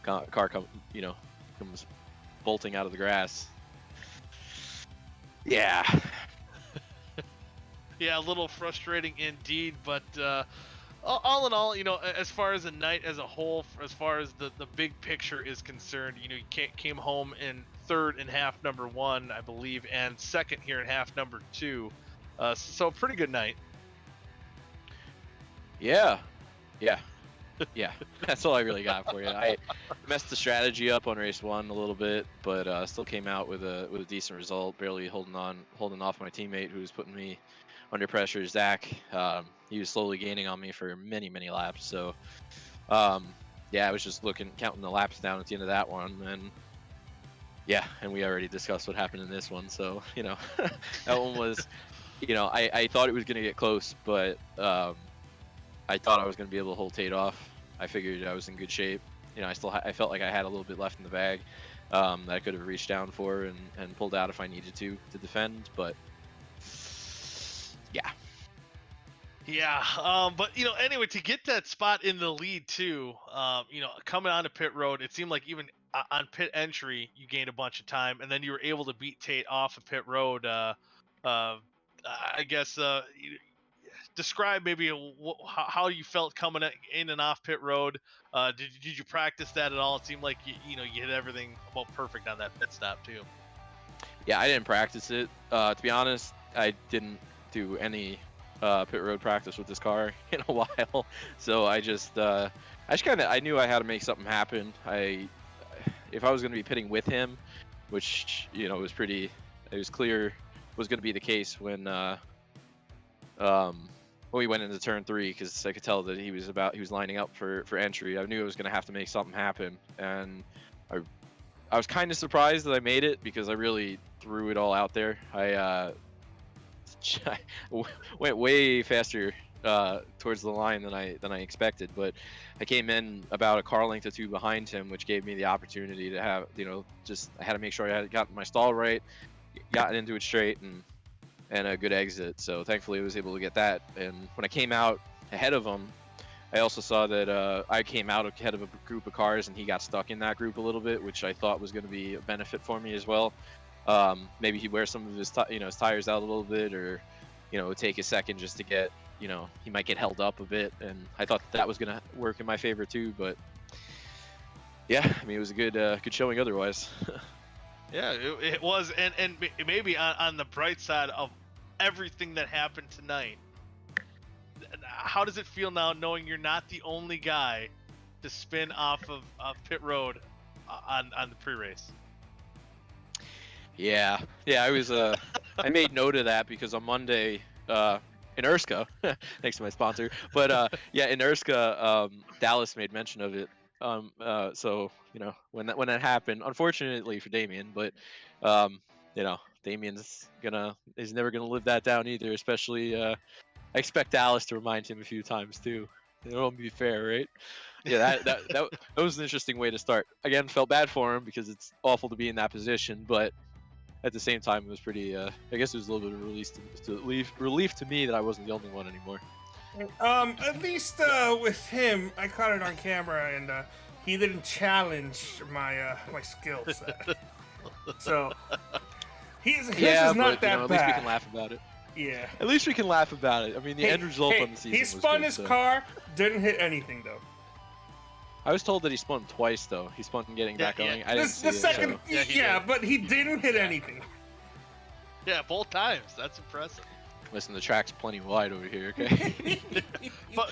Speaker 4: car comes bolting out of the grass. Yeah.
Speaker 2: Yeah, a little frustrating indeed, but all in all, you know, as far as the night as a whole, as far as the big picture is concerned, you know, you came home in third in half number 1, I believe, and second here in half number 2. So pretty good night.
Speaker 4: Yeah. That's all I really got for you. I messed the strategy up on race 1 a little bit, but still came out with a decent result. Barely holding off my teammate who was putting me under pressure, Zach. He was slowly gaining on me for many laps. So, yeah, I was just counting the laps down at the end of that one, and yeah, and we already discussed what happened in this one. So, you know, that one was, you know, I thought it was gonna get close, but I thought I was going to be able to hold Tate off. I figured I was in good shape. You know, I felt like I had a little bit left in the bag that I could have reached down for and pulled out if I needed to defend. But yeah.
Speaker 2: Yeah, but you know, anyway, to get that spot in the lead too, you know, coming onto pit road, it seemed like even on pit entry you gained a bunch of time, and then you were able to beat Tate off of pit road. I guess describe maybe how you felt coming in and off pit road. Did you practice that at all? It seemed like you know you hit everything about perfect on that pit stop too.
Speaker 4: Yeah, I didn't practice it. To be honest, I didn't do any pit road practice with this car in a while. So I knew I had to make something happen. If I was going to be pitting with him, which, you know, it was clear was going to be the case when we went into turn 3, because I could tell that he was lining up for entry. I knew I was going to have to make something happen, and I was kind of surprised that I made it, because I really threw it all out there. I went way faster towards the line than I expected, but I came in about a car length or 2 behind him, which gave me the opportunity to have, you know, I had to make sure I had got my stall right, gotten into it straight, and a good exit. So thankfully I was able to get that. And when I came out ahead of him, I also saw that I came out ahead of a group of cars, and he got stuck in that group a little bit, which I thought was going to be a benefit for me as well. Maybe he'd wear some of his his tires out a little bit, or, you know, take a second just to get, you know, he might get held up a bit, and I thought that was going to work in my favor too. But yeah, I mean, it was a good showing otherwise.
Speaker 2: Yeah, it was, and maybe on the bright side of everything that happened tonight, how does it feel now knowing you're not the only guy to spin off of pit road on the pre-race?
Speaker 4: Yeah, I was I made note of that, because on Monday in USCA, thanks to my sponsor, but yeah, in USCA, Dallas made mention of it. So, you know, when that happened, unfortunately for Damien, but you know, Damien's never gonna live that down either. Especially, I expect Dallas to remind him a few times too. It won't be fair, right? Yeah, that was an interesting way to start. Again, felt bad for him, because it's awful to be in that position, but at the same time, it was pretty. I guess it was a little bit of relief to me that I wasn't the only one anymore.
Speaker 1: At least with him, I caught it on camera, and he didn't challenge my my skill set. So his is not that
Speaker 4: at
Speaker 1: bad.
Speaker 4: least we can laugh about it.
Speaker 1: Yeah.
Speaker 4: At least we can laugh about it. I mean, the end result on the season.
Speaker 1: He spun his car, didn't hit anything though.
Speaker 4: I was told that he spun twice though. He spun getting back going. I didn't see
Speaker 1: the second,
Speaker 4: it,
Speaker 1: so. But he didn't hit anything.
Speaker 2: Yeah, both times. That's impressive.
Speaker 4: Listen, the track's plenty wide over here, okay?
Speaker 2: but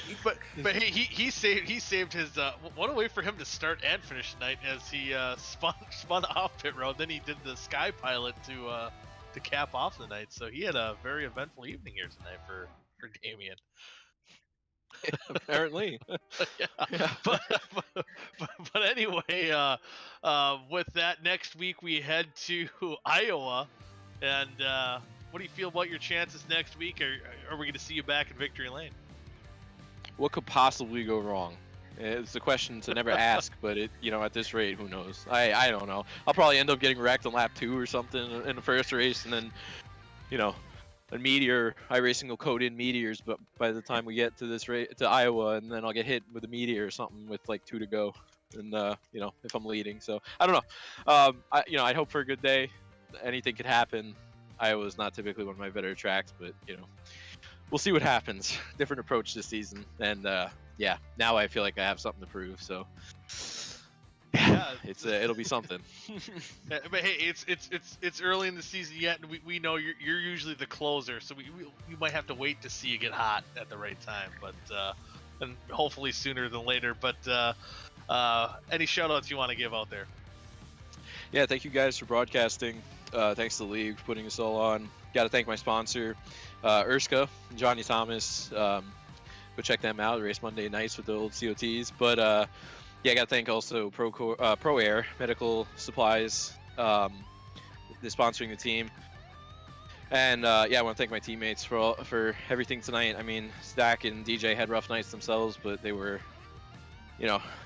Speaker 2: he saved his what a way for him to start and finish tonight, as he spun off pit road. Then he did the sky pilot to cap off the night. So he had a very eventful evening here tonight for Damien.
Speaker 4: Apparently.
Speaker 2: Yeah. But anyway, with that, next week we head to Iowa, and what do you feel about your chances next week? Are we going to see you back in victory lane?
Speaker 4: What could possibly go wrong? It's a question to never ask, but at this rate, who knows? I don't know. I'll probably end up getting wrecked on lap 2 or something in the first race, and then, a meteor, iRacing will code in meteors, but by the time we get to this race to Iowa, and then I'll get hit with a meteor or something with like 2 to go, and if I'm leading, so I don't know. I'd hope for a good day. Anything could happen. Iowa's not typically one of my better tracks, but we'll see what happens. Different approach this season, and now I feel like I have something to prove. So
Speaker 2: Yeah,
Speaker 4: it'll be something.
Speaker 2: But hey, it's early in the season yet, and we know you're usually the closer, so we might have to wait to see you get hot at the right time, but and hopefully sooner than later. But any shout outs you want to give out there?
Speaker 4: Yeah, thank you guys for broadcasting. Thanks to the league for putting us all on. Got to thank my sponsor, OSCA, Johnny Thomas. Go check them out. They race Monday nights with the old COTs. But I got to thank also Pro Air Medical Supplies. They're sponsoring the team. And I want to thank my teammates for everything tonight. I mean, Stack and DJ had rough nights themselves, but they were,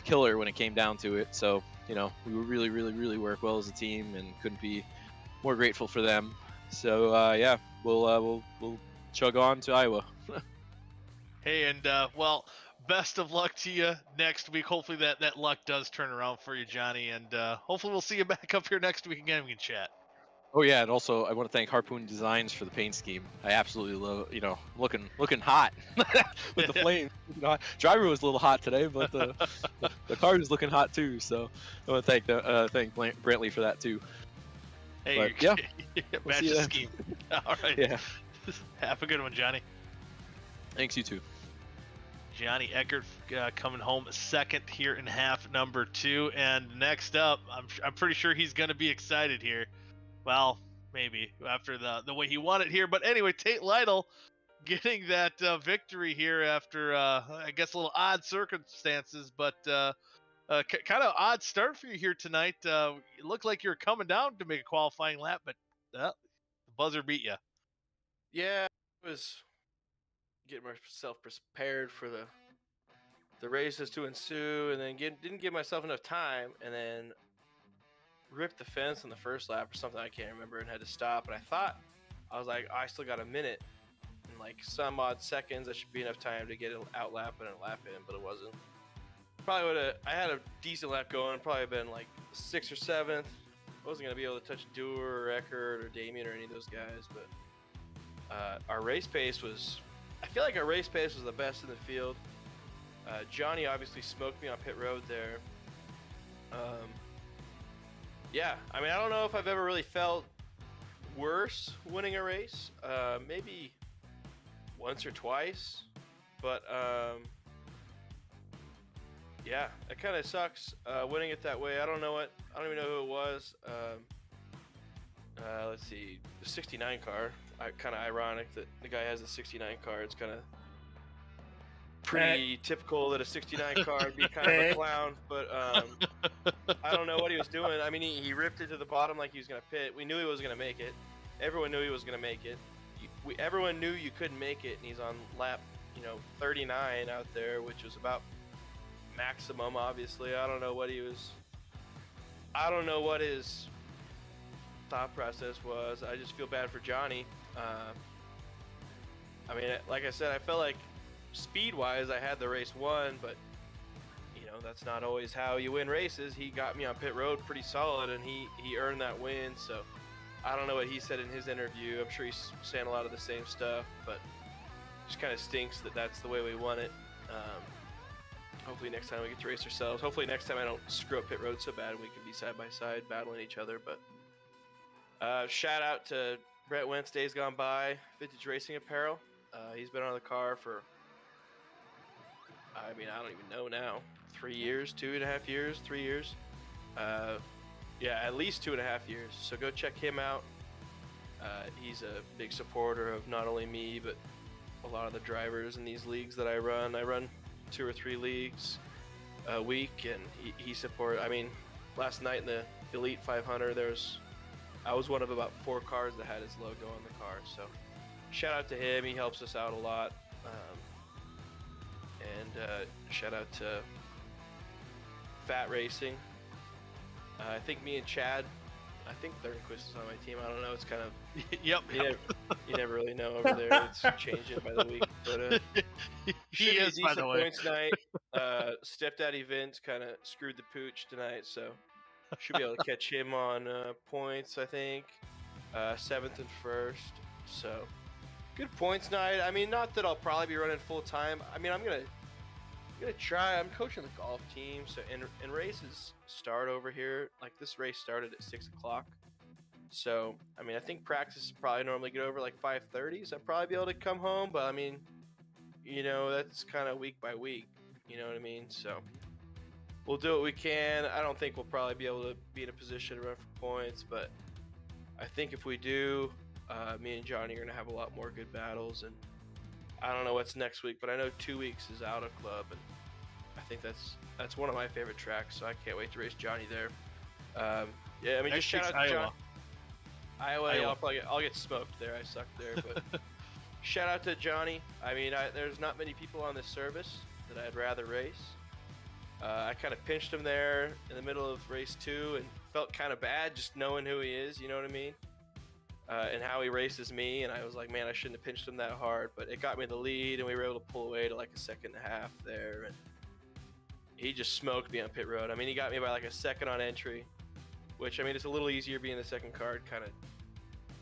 Speaker 4: killer when it came down to it. So, we were really, really, really work well as a team, and couldn't be more grateful for them. So we'll chug on to Iowa.
Speaker 2: Hey, and best of luck to you next week. Hopefully that luck does turn around for you, Johnny, and hopefully we'll see you back up here next week again. We can chat.
Speaker 4: Oh yeah, and also I want to thank Harpoon Designs for the paint scheme. I absolutely love, looking hot with the flame. Driver was a little hot today, but the car is looking hot too. So I want to thank Brantley for that too.
Speaker 2: Hey,
Speaker 4: but,
Speaker 2: match the scheme. All right.
Speaker 4: Yeah.
Speaker 2: Have a good one, Johnny.
Speaker 4: Thanks, you too.
Speaker 2: Johnny Eckert coming home second here in half number 2, and next up, I'm pretty sure he's gonna be excited here. Well, maybe after the way he won it here, but anyway, Tate Lytle getting that victory here after I guess a little odd circumstances, but kind of odd start for you here tonight. It looked like you were coming down to make a qualifying lap, but the buzzer beat you.
Speaker 5: Yeah, I was getting myself prepared for the races to ensue, and then didn't give myself enough time, and then ripped the fence on the first lap or something, I can't remember, and had to stop. And I was like, I still got a minute and like some odd seconds. That should be enough time to get an out lap and a lap in, but it wasn't. Probably would have. I had a decent lap going. Probably been like 6th or 7th. I wasn't gonna be able to touch Dewar or Eckert or Damien or any of those guys, but our race pace was. I feel like our race pace was the best in the field. Johnny obviously smoked me on pit road there. Yeah, I mean, I don't know if I've ever really felt worse winning a race. Maybe once or twice, but yeah, it kind of sucks winning it that way. I don't even know who it was. Let's see, the 69 car. Kind of ironic that the guy has a 69 car. It's kind of pretty typical that a 69 car would be kind of a clown, but I don't know what he was doing. I mean, he ripped it to the bottom like he was going to pit. We knew he was going to make it. Everyone knew he was going to make it. Everyone knew you couldn't make it, and he's on lap, 39 out there, which was about maximum, obviously. I don't know what his thought process was. I just feel bad for Johnny. I mean, like I said, I felt like speed-wise, I had the race won, but that's not always how you win races. He got me on pit road pretty solid, and he earned that win. So I don't know what he said in his interview. I'm sure he's saying a lot of the same stuff, but it just kind of stinks that that's the way we won it. Hopefully next time we get to race ourselves. Hopefully next time I don't screw up pit road so bad and we can be side by side battling each other. But shout out to Brett Wentz, Days Gone By, Vintage Racing Apparel. He's been on the car for, I mean, I don't even know now, 3 years, 2.5 years, 3 years. Yeah, at least 2.5 years. So go check him out. He's a big supporter of not only me, but a lot of the drivers in these leagues that I run. I run 2 or 3 leagues a week, and he supported. I mean, last night in the Elite 500, I was one of about 4 cars that had his logo on the car. So shout out to him. He helps us out a lot. And shout out to Fat Racing. I think me and Chad, I think Thurnquist is on my team. I don't know. It's kind of
Speaker 2: Yep.
Speaker 5: you never really know over there. It's changing by the week. But
Speaker 2: He is, by the way.
Speaker 5: points night. Stepdaddy Vince kind of screwed the pooch tonight, so should be able to catch him on points. I think 7th and 1st. So good points night. I mean, not that I'll probably be running full time. I mean, I'm gonna try. I'm coaching the golf team, so and races start over here. Like this race started at 6 o'clock. So I mean, I think practice probably normally get over like 5:30. So I'll probably be able to come home. But I mean, you know, that's kind of week by week. You know what I mean? So we'll do what we can. I don't think we'll probably be able to be in a position to run for points, but I think if we do, me and Johnny are gonna have a lot more good battles. And I don't know what's next week, but I know 2 weeks is out of club, and I think that's one of my favorite tracks. So I can't wait to race Johnny there. Yeah, I mean, just shout out to
Speaker 2: Iowa.
Speaker 5: John. Iowa.
Speaker 2: Iowa.
Speaker 5: I'll get smoked there. I suck there, but shout out to Johnny. I mean, there's not many people on this service that I'd rather race. I kind of pinched him there in the middle of race 2 and felt kind of bad just knowing who he is. You know what I mean? And how he races me, and I was like, man, I shouldn't have pinched him that hard, but it got me the lead, and we were able to pull away to like a 2.5 there, and he just smoked me on pit road. I mean, he got me by like a second on entry, which, I mean, it's a little easier being the second card, kind of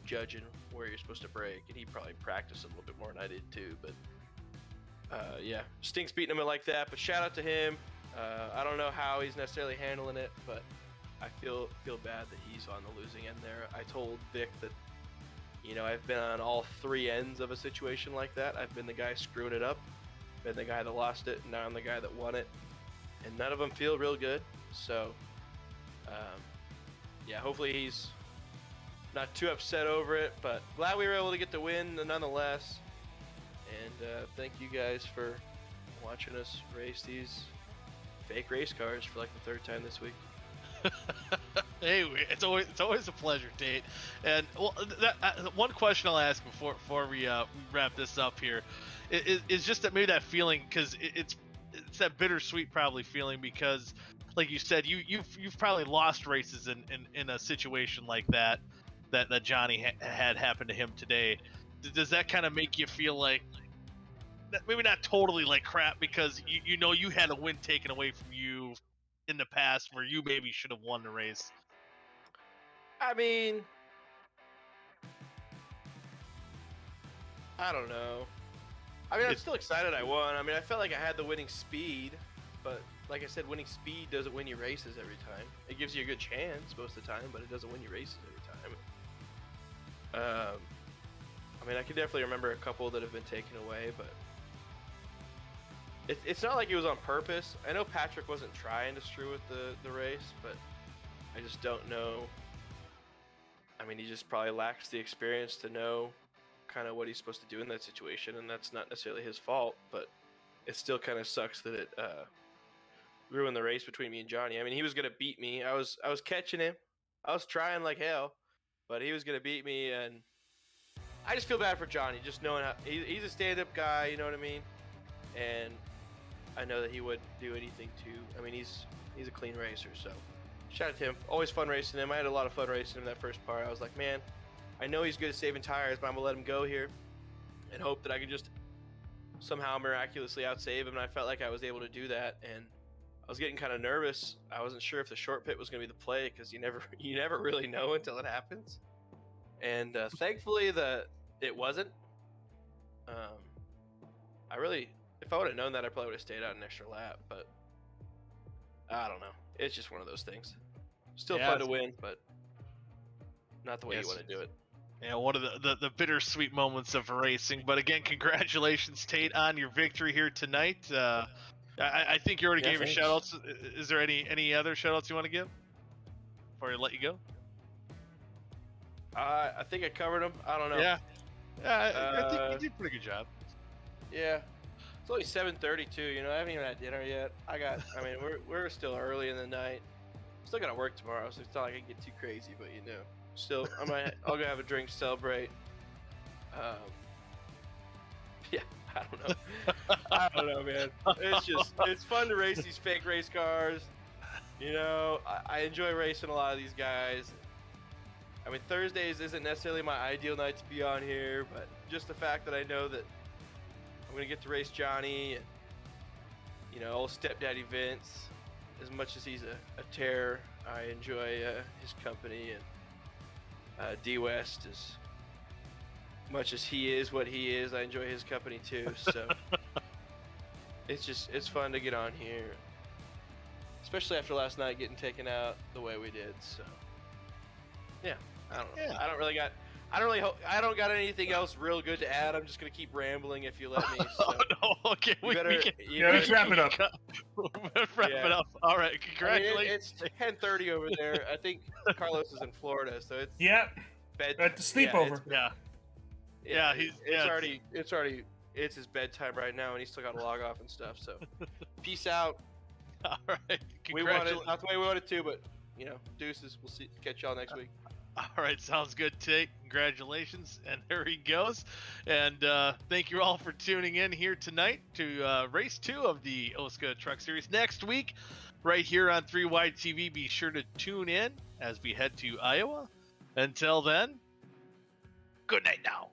Speaker 5: judging where you're supposed to brake, and he probably practiced a little bit more than I did too, but yeah, stinks beating him like that, but shout out to him. I don't know how he's necessarily handling it, but I feel bad that he's on the losing end there. I told Vic that, you know, I've been on all 3 ends of a situation like that. I've been the guy screwing it up, been the guy that lost it, and now I'm the guy that won it. And none of them feel real good. So, yeah, hopefully he's not too upset over it. But glad we were able to get the win nonetheless. And thank you guys for watching us race these fake race cars for like the 3rd time this week.
Speaker 2: Hey, it's always a pleasure, Tate. And well, one question I'll ask before we wrap this up here is just that maybe that feeling, because it's that bittersweet probably feeling, because like you said, you've probably lost races in a situation like that Johnny had happened to him today. Does that kind of make you feel like maybe not totally like crap, because you know you had a win taken away from you in the past where you maybe should have won the race?
Speaker 5: I mean, I don't know. I mean, I'm still excited I won. I mean, I felt like I had the winning speed, but like I said, winning speed doesn't win you races every time. It gives you a good chance most of the time, but it doesn't win you races every time. I mean, I can definitely remember a couple that have been taken away, but it's not like it was on purpose. I know Patrick wasn't trying to screw with the race, but I just don't know. I mean, he just probably lacks the experience to know kind of what he's supposed to do in that situation, and that's not necessarily his fault, but it still kind of sucks that it ruined the race between me and Johnny. I mean, he was going to beat me. I was catching him. I was trying like hell, but he was going to beat me, and I just feel bad for Johnny, just knowing how he's a stand-up guy, you know what I mean? And I know that he would do anything to. I mean, he's a clean racer, so shout out to him. Always fun racing him. I had a lot of fun racing him that first part. I was like, man, I know he's good at saving tires, but I'm gonna let him go here and hope that I can just somehow miraculously outsave him. And I felt like I was able to do that, and I was getting kind of nervous. I wasn't sure if the short pit was gonna be the play, because you never really know until it happens. And thankfully it wasn't. If I would have known that, I probably would have stayed out an extra lap, but I don't know. It's just one of those things. Still fun to win, but not the way you want to do it.
Speaker 2: Yeah, one of the bittersweet moments of racing. But again, congratulations, Tate, on your victory here tonight. I think you already gave your shout-outs. Is there any other shout-outs you want to give before I let you go?
Speaker 5: I think I covered them. I don't know.
Speaker 2: Yeah, I think you did a pretty good job.
Speaker 5: Yeah. It's only 7:32, you know. I haven't even had dinner yet. I mean, we're still early in the night. Still gotta work tomorrow, so it's not like I can get too crazy, but you know. Still, I'll go have a drink to celebrate. Yeah, I don't know. I don't know, man. It's fun to race these fake race cars. You know, I enjoy racing a lot of these guys. I mean, Thursdays isn't necessarily my ideal night to be on here, but just the fact that I know that I'm gonna get to race Johnny and, you know, old stepdaddy Vince, as much as he's a terror, I enjoy his company, and D West, as much as he is what he is, I enjoy his company too. So it's fun to get on here, especially after last night getting taken out the way we did. So yeah, I don't know.
Speaker 2: Yeah.
Speaker 5: I don't got anything else real good to add. I'm just gonna keep rambling if you let me. So.
Speaker 2: Oh no, okay.
Speaker 1: Let's wrap it up.
Speaker 2: Wrap it up. All right, congratulations.
Speaker 5: I mean, it's 10:30 over there. I think Carlos is in Florida, so it's bed.
Speaker 1: At the sleepover.
Speaker 5: It's his bedtime right now, and he's still got to log off and stuff. So, peace out.
Speaker 2: All right,
Speaker 5: We won it, not the way we wanted to, but you know, deuces. We'll catch y'all next week.
Speaker 2: All right, sounds good, Tate. Congratulations, and there he goes. And thank you all for tuning in here tonight to race 2 of the OSCA Truck Series. Next week, right here on 3 Wide TV, be sure to tune in as we head to Iowa. Until then, good night now.